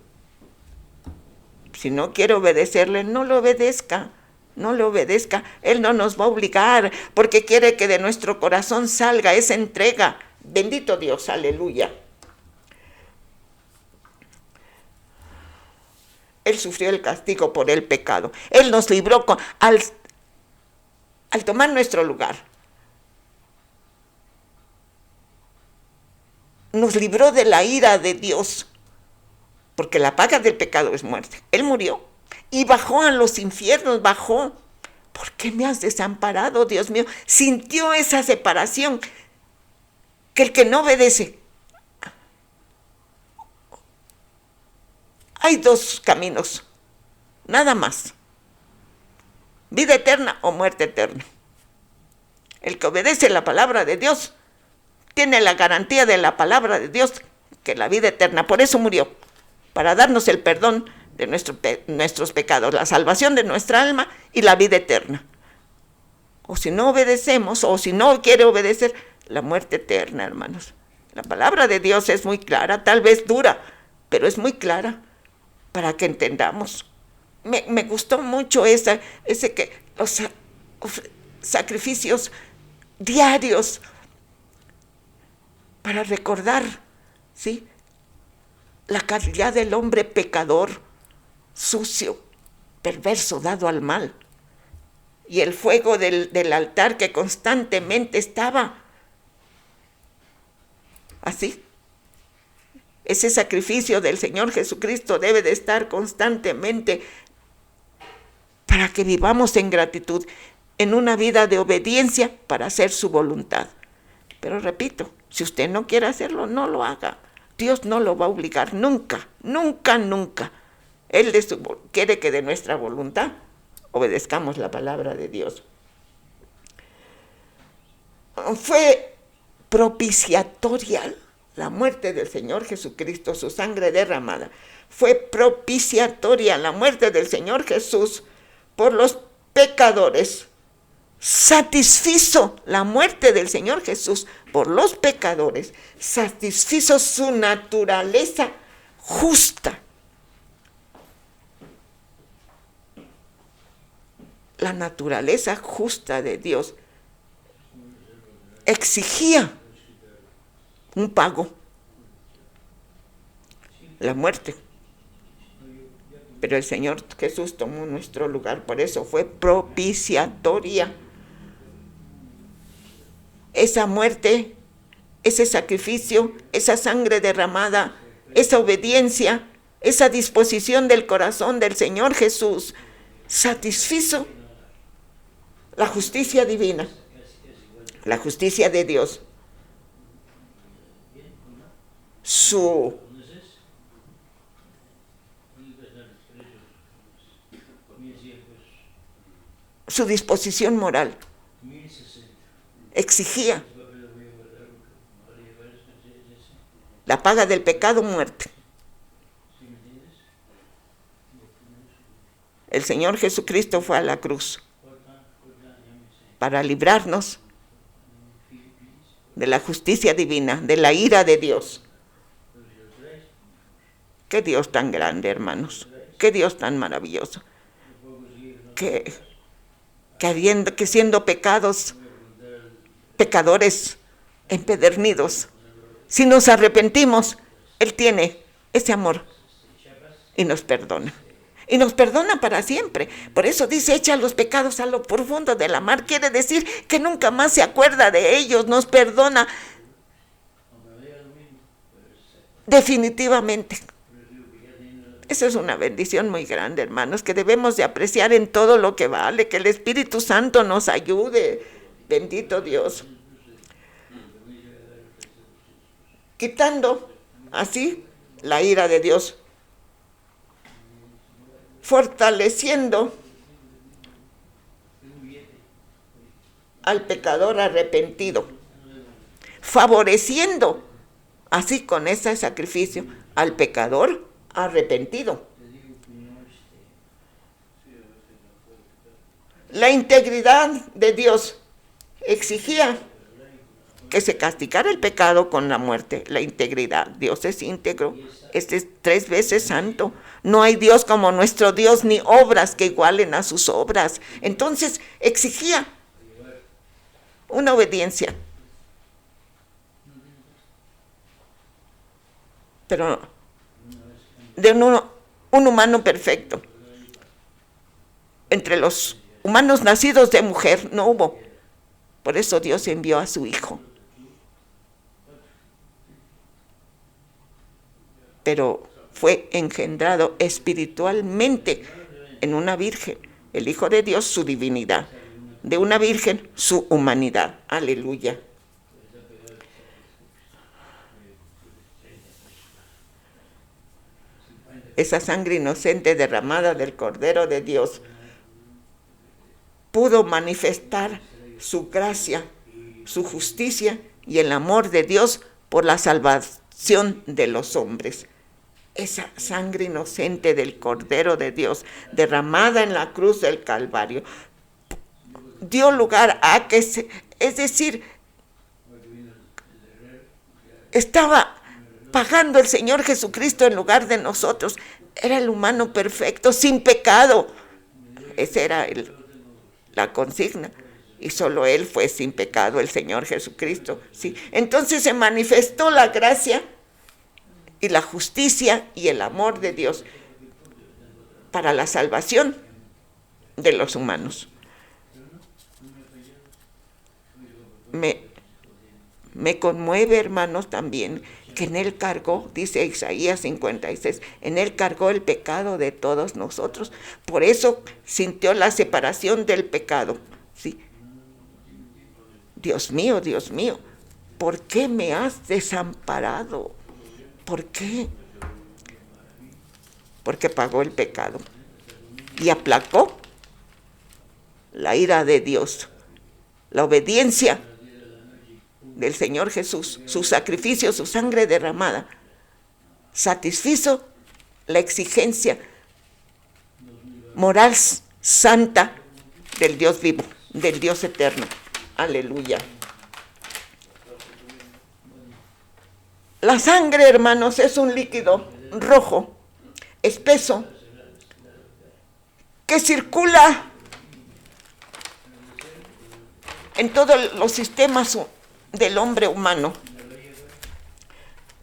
A: Si no quiere obedecerle, no lo obedezca. No le obedezca, Él no nos va a obligar, porque quiere que de nuestro corazón salga esa entrega. Bendito Dios, aleluya. Él sufrió el castigo por el pecado. Él nos libró al tomar nuestro lugar. Nos libró de la ira de Dios, porque la paga del pecado es muerte. Él murió y bajó a los infiernos, bajó. ¿Por qué me has desamparado, Dios mío? Sintió esa separación, que el que no obedece. Hay dos caminos, nada más. Vida eterna o muerte eterna. El que obedece la palabra de Dios tiene la garantía de la palabra de Dios, que la vida eterna. Por eso murió, para darnos el perdón de nuestros pecados, la salvación de nuestra alma y la vida eterna. O si no obedecemos, o si no quiere obedecer, la muerte eterna, hermanos. La palabra de Dios es muy clara, tal vez dura, pero es muy clara para que entendamos. Me gustó mucho ese que sacrificios diarios para recordar, ¿sí?, la calidad del hombre pecador, sucio, perverso, dado al mal. Y el fuego del altar que constantemente estaba así. Ese sacrificio del Señor Jesucristo debe de estar constantemente para que vivamos en gratitud, en una vida de obediencia para hacer su voluntad. Pero repito, si usted no quiere hacerlo, no lo haga. Dios no lo va a obligar nunca, nunca, nunca. Él quiere que de nuestra voluntad obedezcamos la palabra de Dios. Fue propiciatoria la muerte del Señor Jesucristo, su sangre derramada. Fue propiciatoria la muerte del Señor Jesús por los pecadores. Satisfizo la muerte del Señor Jesús por los pecadores. Satisfizo su naturaleza justa. La naturaleza justa de Dios exigía un pago, la muerte. Pero el Señor Jesús tomó nuestro lugar, por eso fue propiciatoria. Esa muerte, ese sacrificio, esa sangre derramada, esa obediencia, esa disposición del corazón del Señor Jesús satisfizo la justicia divina, la justicia de Dios, su disposición moral. Exigía la paga del pecado, muerte. El Señor Jesucristo fue a la cruz para librarnos de la justicia divina, de la ira de Dios. Qué Dios tan grande, hermanos, qué Dios tan maravilloso, que siendo pecadores empedernidos, si nos arrepentimos, Él tiene ese amor y nos perdona. Y nos perdona para siempre. Por eso dice, echa los pecados a lo profundo de la mar. Quiere decir que nunca más se acuerda de ellos, nos perdona definitivamente. Esa es una bendición muy grande, hermanos, que debemos de apreciar en todo lo que vale, que el Espíritu Santo nos ayude. Bendito Dios. Quitando así la ira de Dios, fortaleciendo al pecador arrepentido, favoreciendo así con ese sacrificio al pecador arrepentido. La integridad de Dios exigía que se castigara el pecado con la muerte. La integridad. Dios es íntegro, es 3 veces santo. No hay Dios como nuestro Dios, ni obras que igualen a sus obras. Entonces exigía una obediencia. Pero de un humano perfecto. Entre los humanos nacidos de mujer no hubo. Por eso Dios envió a su Hijo. Pero fue engendrado espiritualmente en una virgen. El Hijo de Dios, su divinidad. De una virgen, su humanidad. Aleluya. Esa sangre inocente derramada del Cordero de Dios pudo manifestar su gracia, su justicia y el amor de Dios por la salvación de los hombres. Esa sangre inocente del Cordero de Dios derramada en la cruz del Calvario dio lugar a que es decir, estaba pagando el Señor Jesucristo en lugar de nosotros. Era el humano perfecto, sin pecado. Ese era la consigna. Y solo Él fue sin pecado, el Señor Jesucristo. ¿Sí? Entonces se manifestó la gracia y la justicia y el amor de Dios para la salvación de los humanos. Me conmueve, hermanos, también que en Él cargó, dice Isaías 56, en Él cargó el pecado de todos nosotros. Por eso sintió la separación del pecado. ¿Sí? Dios mío, ¿por qué me has desamparado? ¿Por qué? Porque pagó el pecado y aplacó la ira de Dios, la obediencia del Señor Jesús, su sacrificio, su sangre derramada, satisfizo la exigencia moral santa del Dios vivo, del Dios eterno. Aleluya. La sangre, hermanos, es un líquido rojo, espeso, que circula en todos los sistemas del hombre humano.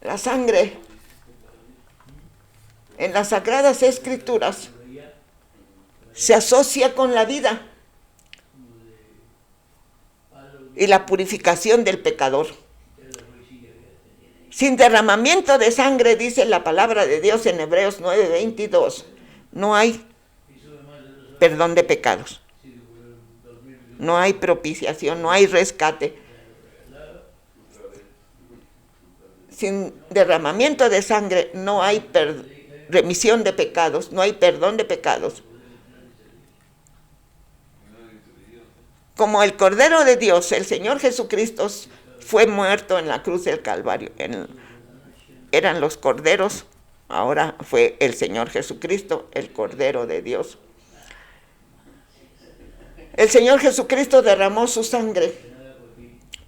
A: La sangre en las Sagradas Escrituras se asocia con la vida y la purificación del pecador. Sin derramamiento de sangre, dice la palabra de Dios en Hebreos 9:22, no hay perdón de pecados, no hay propiciación, no hay rescate. Sin derramamiento de sangre no hay remisión de pecados, no hay perdón de pecados. Como el Cordero de Dios, el Señor Jesucristo fue muerto en la cruz del Calvario. Eran los corderos, ahora fue el Señor Jesucristo, el Cordero de Dios. El Señor Jesucristo derramó su sangre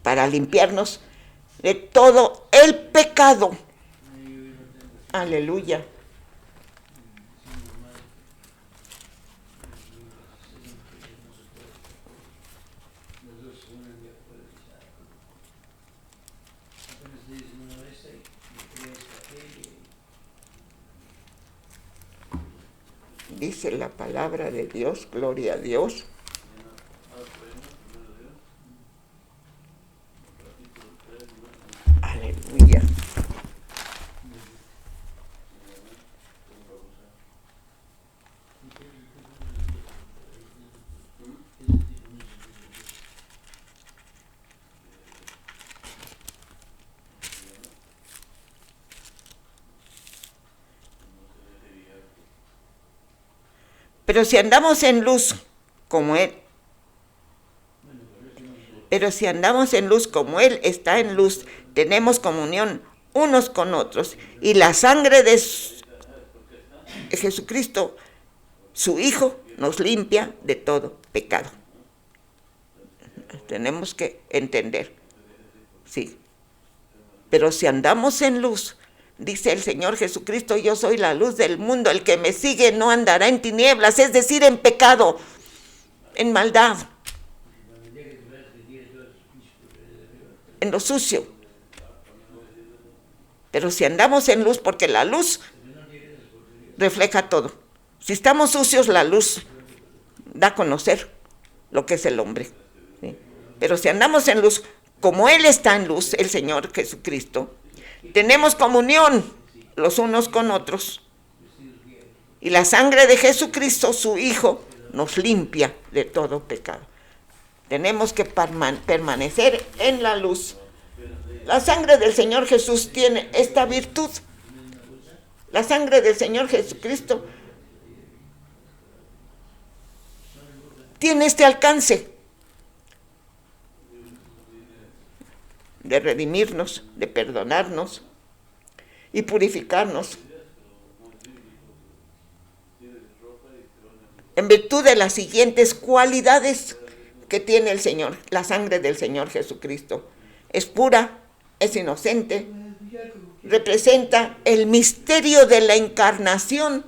A: para limpiarnos de todo el pecado. Aleluya. Dice la palabra de Dios, gloria a Dios. Aleluya. Pero si andamos en luz como Él está en luz, tenemos comunión unos con otros. Y la sangre de Jesucristo, su Hijo, nos limpia de todo pecado. Tenemos que entender, sí. Pero si andamos en luz, dice el Señor Jesucristo, yo soy la luz del mundo, el que me sigue no andará en tinieblas, es decir, en pecado, en maldad, en lo sucio. Pero si andamos en luz, porque la luz refleja todo. Si estamos sucios, la luz da a conocer lo que es el hombre. ¿Sí? Pero si andamos en luz, como Él está en luz, el Señor Jesucristo, tenemos comunión los unos con otros. Y la sangre de Jesucristo, su Hijo, nos limpia de todo pecado. Tenemos que permanecer en la luz. La sangre del Señor Jesús tiene esta virtud. La sangre del Señor Jesucristo tiene este alcance de redimirnos, de perdonarnos y purificarnos en virtud de las siguientes cualidades que tiene el Señor, la sangre del Señor Jesucristo. Es pura, es inocente, representa el misterio de la encarnación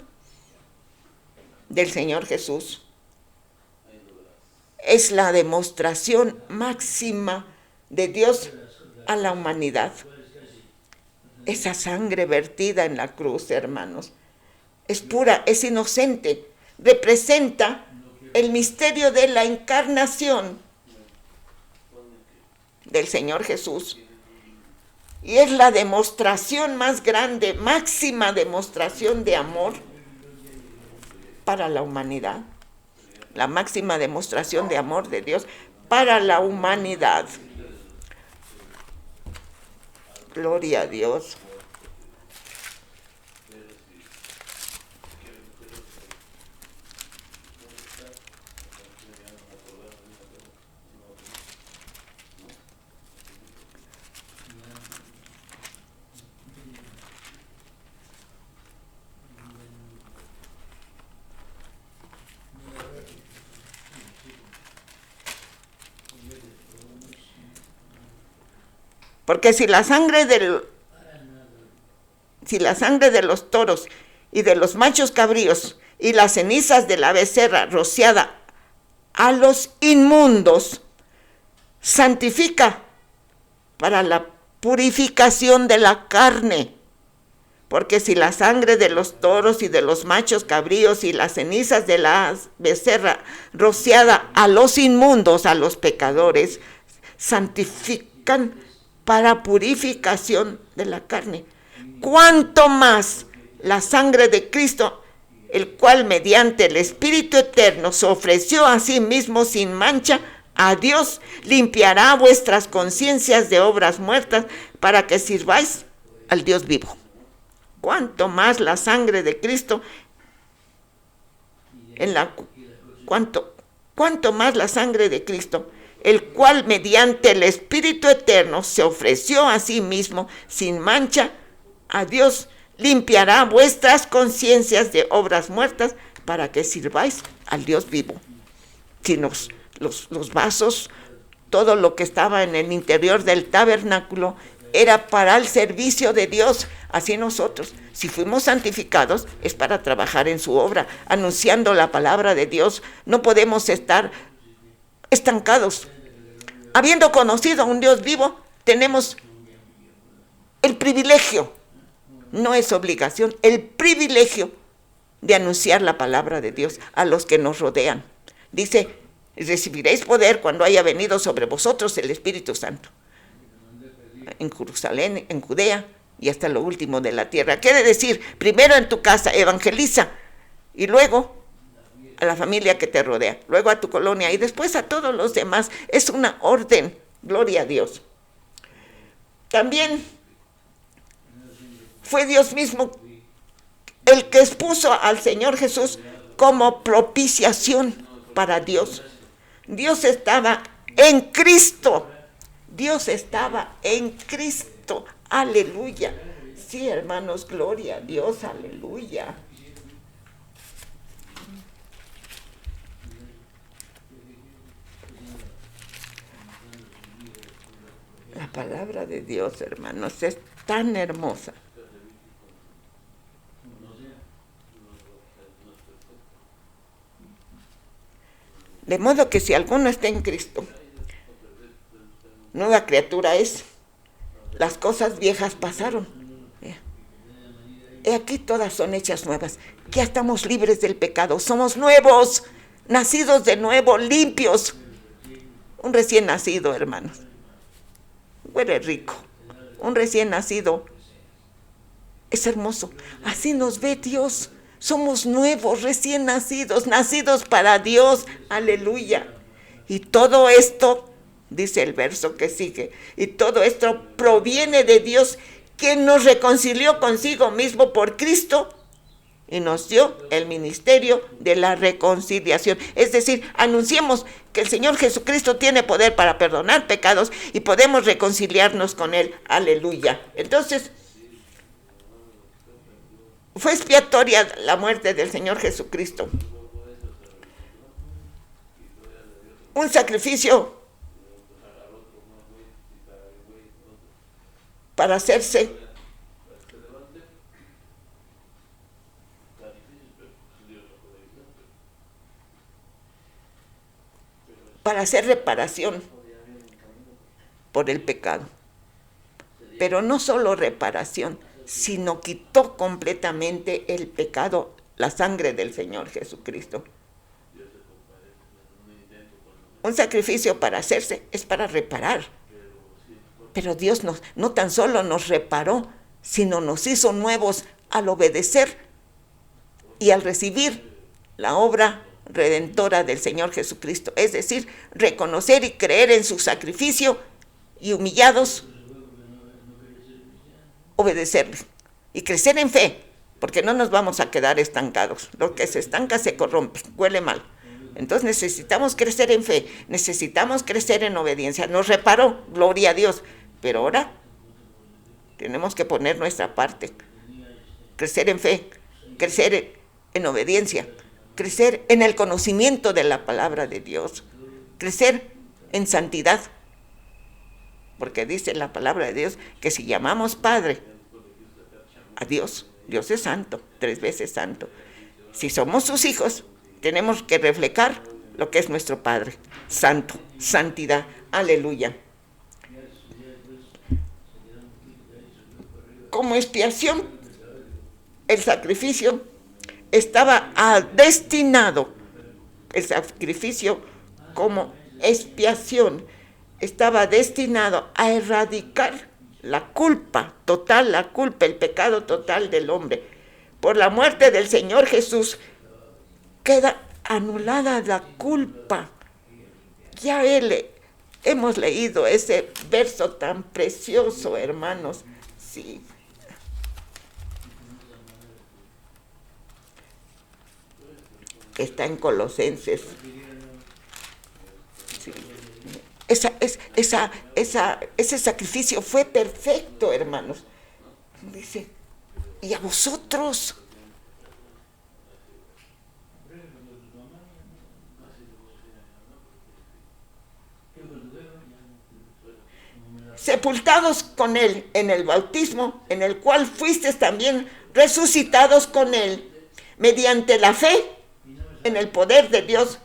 A: del Señor Jesús. es la demostración máxima de Dios a la humanidad. Esa sangre vertida en la cruz, hermanos, es pura, es inocente, representa el misterio de la encarnación del Señor Jesús. Y es la demostración más grande, máxima demostración de amor para la humanidad. La máxima demostración de amor de Dios para la humanidad. Gloria a Dios. Porque si la sangre de los toros y de los machos cabríos y las cenizas de la becerra rociada a los inmundos santifica para la purificación de la carne, porque si la sangre de los toros y de los machos cabríos y las cenizas de la becerra rociada a los inmundos, a los pecadores, santifican para purificación de la carne, cuánto más la sangre de Cristo, el cual mediante el Espíritu Eterno se ofreció a sí mismo sin mancha a Dios, limpiará vuestras conciencias de obras muertas para que sirváis al Dios vivo. Cuánto más la sangre de Cristo, cuánto más la sangre de Cristo, el cual mediante el Espíritu Eterno se ofreció a sí mismo sin mancha a Dios, limpiará vuestras conciencias de obras muertas para que sirváis al Dios vivo. Si los vasos, todo lo que estaba en el interior del tabernáculo era para el servicio de Dios. Así nosotros, si fuimos santificados, es para trabajar en su obra, anunciando la palabra de Dios. No podemos estar estancados. Habiendo conocido a un Dios vivo, tenemos el privilegio, no es obligación, el privilegio de anunciar la palabra de Dios a los que nos rodean. Dice, recibiréis poder cuando haya venido sobre vosotros el Espíritu Santo. En Jerusalén, en Judea y hasta lo último de la tierra. Quiere decir, primero en tu casa evangeliza y luego a la familia que te rodea, luego a tu colonia y después a todos los demás. Es una orden, gloria a Dios. También fue Dios mismo el que expuso al Señor Jesús como propiciación para Dios. Dios estaba en Cristo. Dios estaba en Cristo. Aleluya. Sí, hermanos, gloria a Dios. Aleluya. La palabra de Dios, hermanos, es tan hermosa. De modo que si alguno está en Cristo, nueva criatura es. Las cosas viejas pasaron. He aquí todas son hechas nuevas. Ya estamos libres del pecado. Somos nuevos, nacidos de nuevo, limpios. Un recién nacido, hermanos. Huele rico. Un recién nacido es hermoso. Así nos ve Dios. Somos nuevos, recién nacidos, nacidos para Dios. Aleluya. Y todo esto, dice el verso que sigue, y todo esto proviene de Dios, quien nos reconcilió consigo mismo por Cristo y nos dio el ministerio de la reconciliación. Es decir, anunciemos que el Señor Jesucristo tiene poder para perdonar pecados y podemos reconciliarnos con Él. Aleluya. Entonces, fue expiatoria la muerte del Señor Jesucristo. Un sacrificio para hacerse para hacer reparación por el pecado. Pero no solo reparación, sino quitó completamente el pecado, la sangre del Señor Jesucristo. Un sacrificio para hacerse es para reparar. Pero Dios no tan solo nos reparó, sino nos hizo nuevos al obedecer y al recibir la obra redentora del Señor Jesucristo. Es decir, reconocer y creer en su sacrificio y humillados, obedecerle y crecer en fe, porque no nos vamos a quedar estancados. Lo que se estanca se corrompe, huele mal. Entonces necesitamos crecer en fe, necesitamos crecer en obediencia. Nos reparó, gloria a Dios, pero ahora tenemos que poner nuestra parte, crecer en fe, crecer en obediencia, crecer en el conocimiento de la palabra de Dios, crecer en santidad, porque dice la palabra de Dios que si llamamos Padre a Dios, Dios es santo, 3 veces santo. Si somos sus hijos, tenemos que reflejar lo que es nuestro Padre, santo, santidad, aleluya. Como expiación, el sacrificio estaba destinado, el sacrificio como expiación estaba destinado a erradicar la culpa total, la culpa, el pecado total del hombre. Por la muerte del Señor Jesús queda anulada la culpa. Ya hemos leído ese verso tan precioso, hermanos. Sí. Está en Colosenses. Sí. Ese sacrificio fue perfecto, hermanos. Dice, y a vosotros. Sepultados con él en el bautismo, en el cual fuisteis también resucitados con él, mediante la fe en el poder de Dios,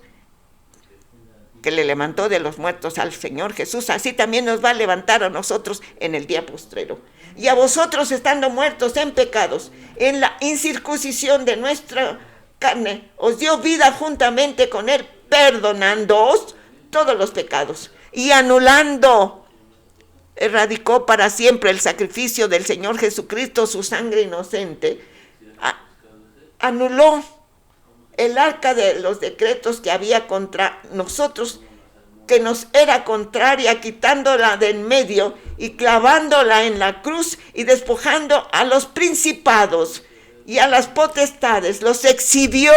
A: que le levantó de los muertos al Señor Jesús, así también nos va a levantar a nosotros en el día postrero. Y a vosotros, estando muertos en pecados, en la incircuncisión de nuestra carne, os dio vida juntamente con él, perdonándoos todos los pecados y anulando, erradicó para siempre el sacrificio del Señor Jesucristo, su sangre inocente, anuló el arca de los decretos que había contra nosotros, que nos era contraria, quitándola de en medio y clavándola en la cruz y despojando a los principados y a las potestades, los exhibió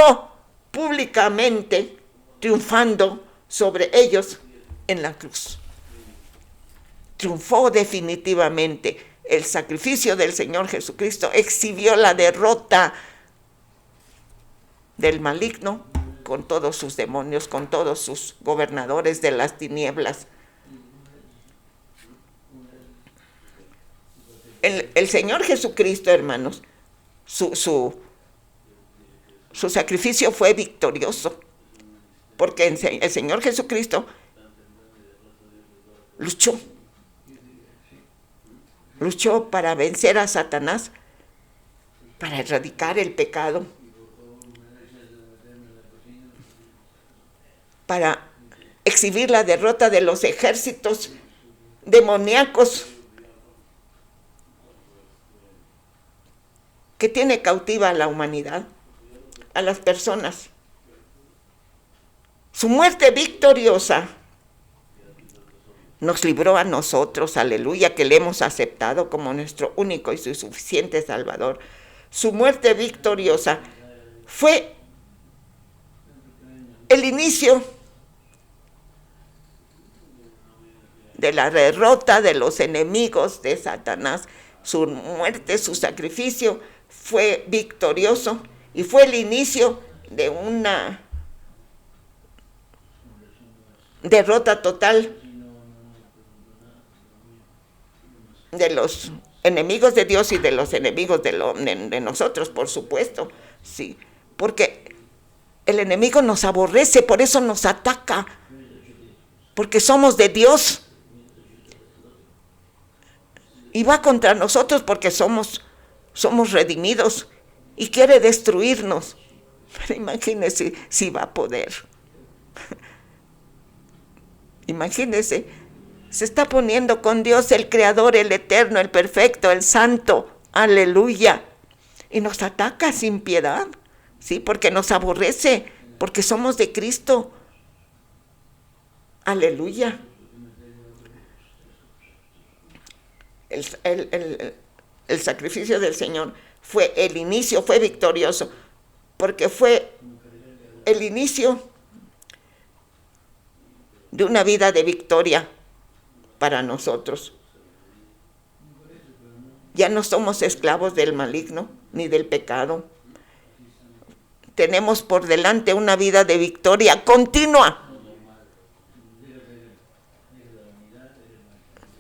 A: públicamente, triunfando sobre ellos en la cruz. Triunfó definitivamente. El sacrificio del Señor Jesucristo exhibió la derrota del maligno, con todos sus demonios, con todos sus gobernadores de las tinieblas. El Señor Jesucristo, hermanos, su sacrificio fue victorioso, porque el Señor Jesucristo luchó para vencer a Satanás, para erradicar el pecado, para exhibir la derrota de los ejércitos demoníacos que tiene cautiva a la humanidad, a las personas. Su muerte victoriosa nos libró a nosotros, aleluya, que le hemos aceptado como nuestro único y suficiente Salvador. Su muerte victoriosa fue el inicio de la derrota de los enemigos de Satanás. Su muerte, su sacrificio fue victorioso y fue el inicio de una derrota total de los enemigos de Dios y de los enemigos de nosotros, por supuesto, sí, porque el enemigo nos aborrece, por eso nos ataca, porque somos de Dios. Y va contra nosotros porque somos redimidos y quiere destruirnos. Pero imagínense si va a poder. Imagínense, se está poniendo con Dios, el Creador, el Eterno, el Perfecto, el Santo. Aleluya. Y nos ataca sin piedad, ¿sí? Porque nos aborrece, porque somos de Cristo. Aleluya. El sacrificio del Señor fue el inicio, fue victorioso, porque fue el inicio de una vida de victoria para nosotros. Ya no somos esclavos del maligno ni del pecado. Tenemos por delante una vida de victoria continua.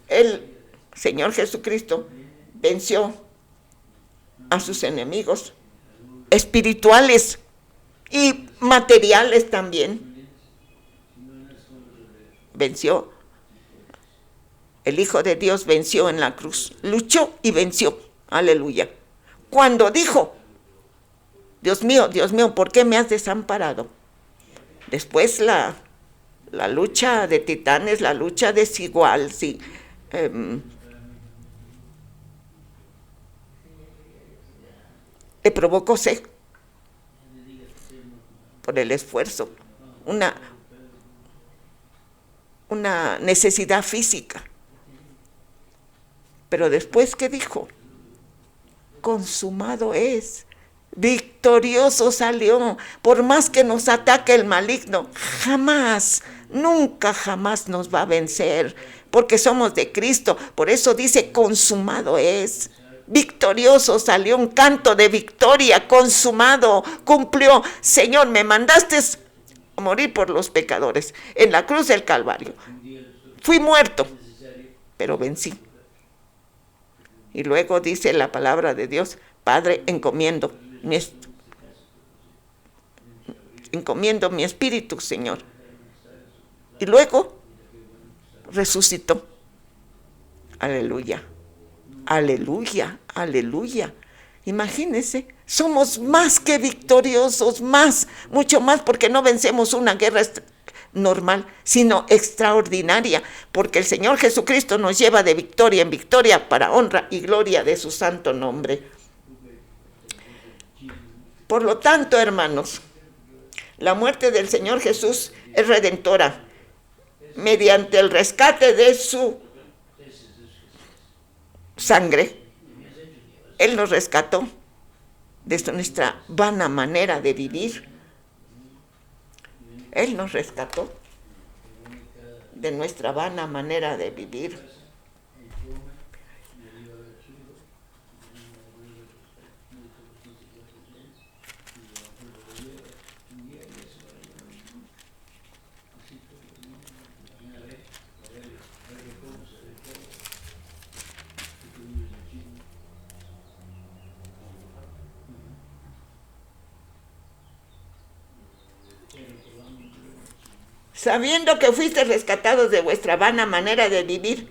A: El Señor Jesucristo venció a sus enemigos espirituales y materiales también. Venció. El Hijo de Dios venció en la cruz, luchó y venció. Aleluya. Cuando dijo, Dios mío, ¿por qué me has desamparado? Después la lucha de titanes, la lucha desigual, sí. Le provocó sed por el esfuerzo, una necesidad física. Pero después, ¿qué dijo? Consumado es. Victorioso salió. Por más que nos ataque el maligno, jamás, nunca jamás nos va a vencer, porque somos de Cristo. Por eso dice, consumado es. Victorioso salió, un canto de victoria, consumado, cumplió. Señor, me mandaste a morir por los pecadores en la cruz del Calvario. Fui muerto, pero vencí. Y luego dice la palabra de Dios, Padre, encomiendo mi espíritu, Señor. Y luego resucitó. Aleluya, aleluya, aleluya. Imagínense, somos más que victoriosos, mucho más, porque no vencemos una guerra normal, sino extraordinaria, porque el Señor Jesucristo nos lleva de victoria en victoria para honra y gloria de su santo nombre. Por lo tanto, hermanos, la muerte del Señor Jesús es redentora. Mediante el rescate de su sangre, Él nos rescató de nuestra vana manera de vivir. Él nos rescató de nuestra vana manera de vivir. Sabiendo que fuiste rescatados de vuestra vana manera de vivir,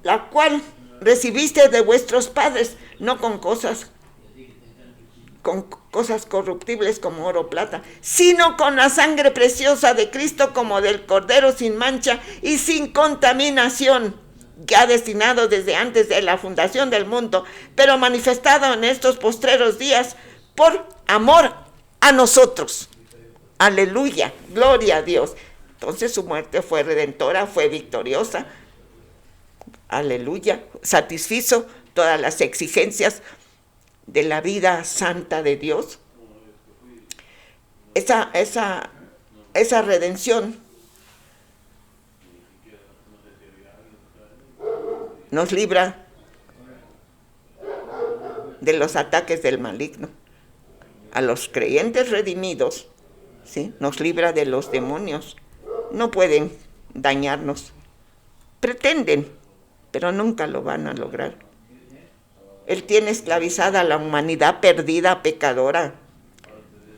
A: la cual recibiste de vuestros padres, no con cosas corruptibles como oro o plata, sino con la sangre preciosa de Cristo, como del Cordero sin mancha y sin contaminación, ya destinado desde antes de la fundación del mundo, pero manifestado en estos postreros días por amor a nosotros. Aleluya, gloria a Dios. Entonces su muerte fue redentora, fue victoriosa. Aleluya, satisfizo todas las exigencias de la vida santa de Dios. Esa redención nos libra de los ataques del maligno. A los creyentes redimidos, ¿sí?, nos libra de los demonios. No pueden dañarnos. Pretenden, pero nunca lo van a lograr. Él tiene esclavizada a la humanidad perdida, pecadora.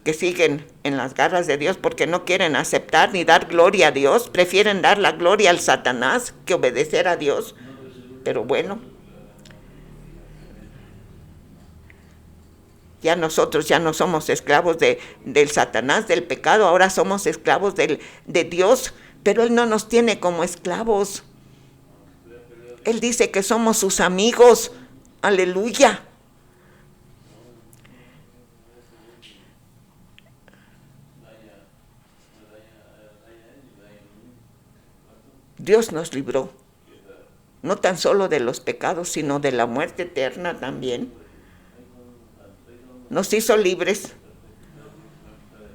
A: que siguen en las garras de Dios porque no quieren aceptar ni dar gloria a Dios, prefieren dar la gloria al Satanás que obedecer a Dios. Pero bueno, ya nosotros ya no somos esclavos del Satanás, del pecado, ahora somos esclavos de Dios, pero Él no nos tiene como esclavos. Él dice que somos sus amigos. Aleluya. Dios nos libró, no tan solo de los pecados, sino de la muerte eterna también. Nos hizo libres.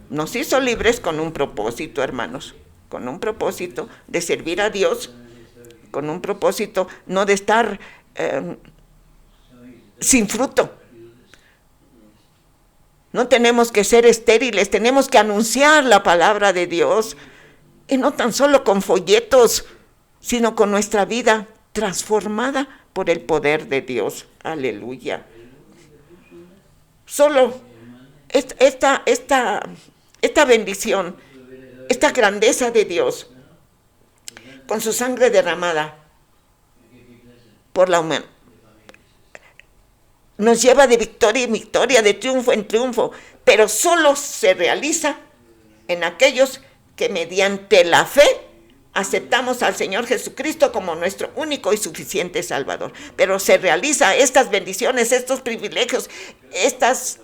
A: Nos hizo libres con un propósito, hermanos, con un propósito de servir a Dios, con un propósito no de estar sin fruto. No tenemos que ser estériles, tenemos que anunciar la palabra de Dios, y no tan solo con folletos, sino con nuestra vida transformada por el poder de Dios. Aleluya. Solo esta bendición, esta grandeza de Dios, con su sangre derramada por la humanidad, nos lleva de victoria en victoria, de triunfo en triunfo, pero solo se realiza en aquellos que mediante la fe aceptamos al Señor Jesucristo como nuestro único y suficiente Salvador. Pero se realiza estas bendiciones, estos privilegios, estas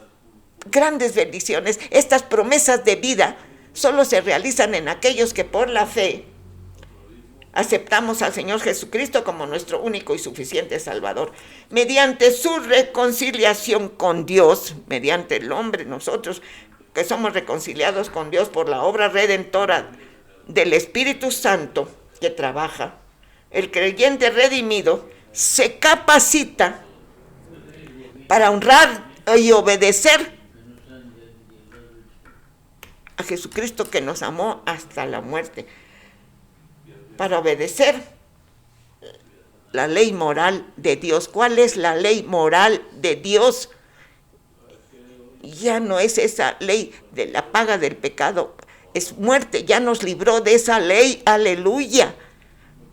A: grandes bendiciones, estas promesas de vida, solo se realizan en aquellos que por la fe aceptamos al Señor Jesucristo como nuestro único y suficiente Salvador. Mediante su reconciliación con Dios, mediante el hombre, nosotros que somos reconciliados con Dios por la obra redentora del Espíritu Santo que trabaja, el creyente redimido se capacita para honrar y obedecer a Jesucristo que nos amó hasta la muerte, para obedecer la ley moral de Dios. ¿Cuál es la ley moral de Dios? Ya no es esa ley de la paga del pecado, es muerte, ya nos libró de esa ley, aleluya.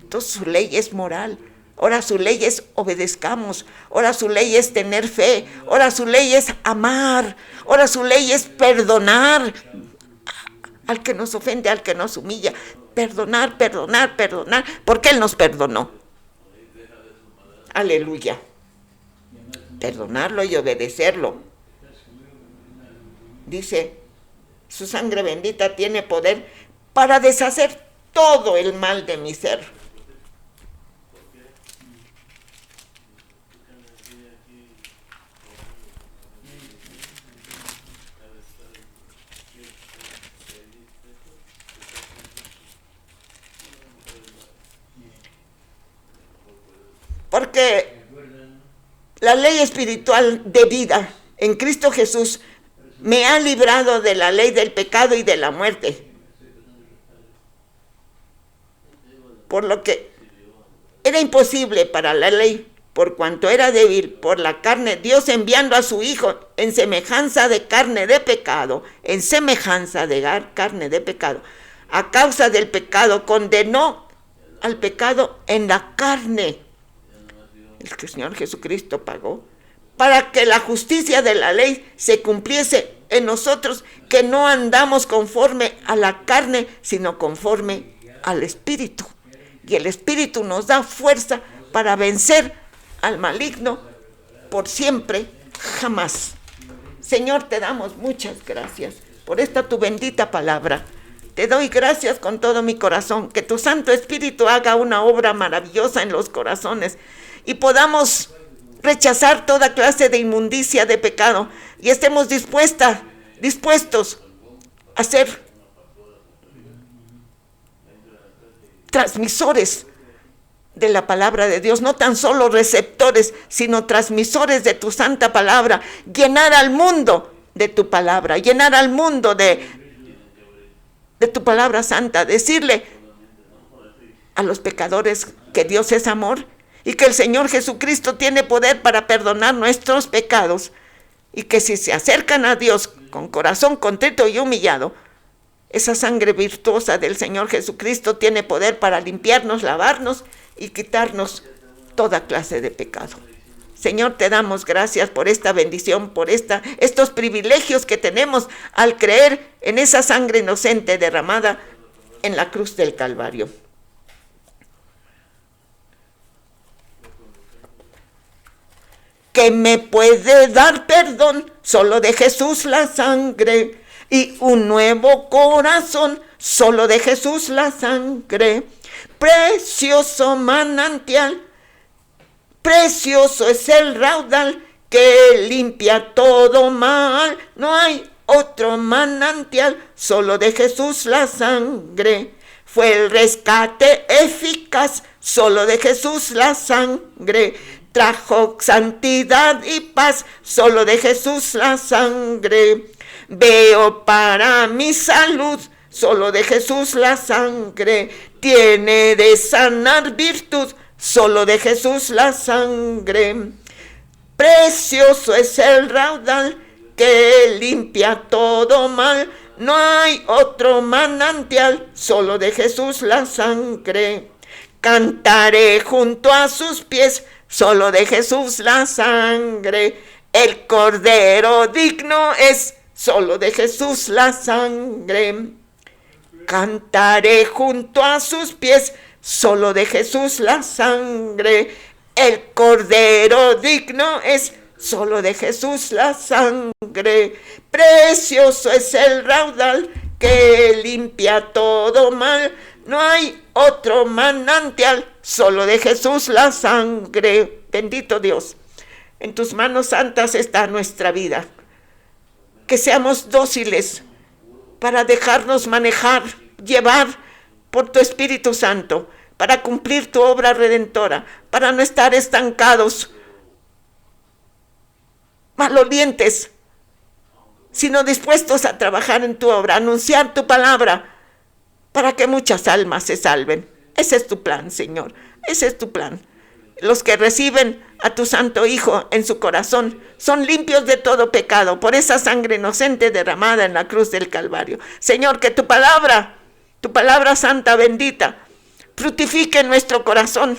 A: Entonces su ley es moral, ahora su ley es obedezcamos, ahora su ley es tener fe, ahora su ley es amar, ahora su ley es perdonar al que nos ofende, al que nos humilla, perdonar, porque Él nos perdonó. Aleluya. Perdonarlo y obedecerlo. Dice, su sangre bendita tiene poder para deshacer todo el mal de mi ser. Porque la ley espiritual de vida en Cristo Jesús me ha librado de la ley del pecado y de la muerte. Por lo que era imposible para la ley, por cuanto era débil por la carne, Dios enviando a su Hijo en semejanza de carne de pecado, a causa del pecado, condenó al pecado en la carne. El que el Señor Jesucristo pagó para que la justicia de la ley se cumpliese en nosotros, que no andamos conforme a la carne, sino conforme al Espíritu. Y el Espíritu nos da fuerza para vencer al maligno por siempre, jamás. Señor, te damos muchas gracias por esta tu bendita palabra. Te doy gracias con todo mi corazón, que tu Santo Espíritu haga una obra maravillosa en los corazones y podamos rechazar toda clase de inmundicia, de pecado, y estemos dispuestos a ser transmisores de la palabra de Dios, no tan solo receptores, sino transmisores de tu santa palabra, llenar al mundo de tu palabra, llenar al mundo de tu palabra santa, decirle a los pecadores que Dios es amor y que el Señor Jesucristo tiene poder para perdonar nuestros pecados y que si se acercan a Dios con corazón contrito y humillado, esa sangre virtuosa del Señor Jesucristo tiene poder para limpiarnos, lavarnos y quitarnos toda clase de pecado. Señor, te damos gracias por esta bendición, por estos privilegios que tenemos al creer en esa sangre inocente derramada en la cruz del Calvario. Que me puede dar perdón, solo de Jesús la sangre, y un nuevo corazón, solo de Jesús la sangre. Precioso manantial, precioso es el raudal que limpia todo mal. No hay otro manantial, solo de Jesús la sangre. Fue el rescate eficaz, solo de Jesús la sangre. Trajo santidad y paz, solo de Jesús la sangre. Veo para mi salud, solo de Jesús la sangre. Tiene de sanar virtud, solo de Jesús la sangre. Precioso es el raudal que limpia todo mal. No hay otro manantial, solo de Jesús la sangre. Cantaré junto a sus pies, solo de Jesús la sangre. El Cordero digno es, solo de Jesús la sangre. Cantaré junto a sus pies, solo de Jesús la sangre. El Cordero digno es, solo de Jesús la sangre. Precioso es el raudal que limpia todo mal. No hay otro manantial, solo de Jesús la sangre. Bendito Dios, en tus manos santas está nuestra vida. Que seamos dóciles para dejarnos manejar, llevar por tu Espíritu Santo, para cumplir tu obra redentora, para no estar estancados, malolientes, sino dispuestos a trabajar en tu obra, anunciar tu palabra, para que muchas almas se salven. Ese es tu plan, Señor, ese es tu plan. Los que reciben a tu Santo Hijo en su corazón son limpios de todo pecado por esa sangre inocente derramada en la cruz del Calvario. Señor, que tu palabra santa, bendita, fructifique en nuestro corazón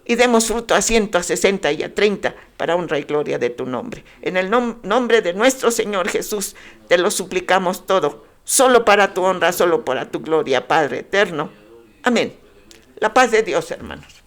A: y demos fruto a 100, a 60 y a 30 para honra y gloria de tu nombre. En el nombre de nuestro Señor Jesús te lo suplicamos todo, solo para tu honra, solo para tu gloria, Padre eterno. Amén. La paz de Dios, hermanos.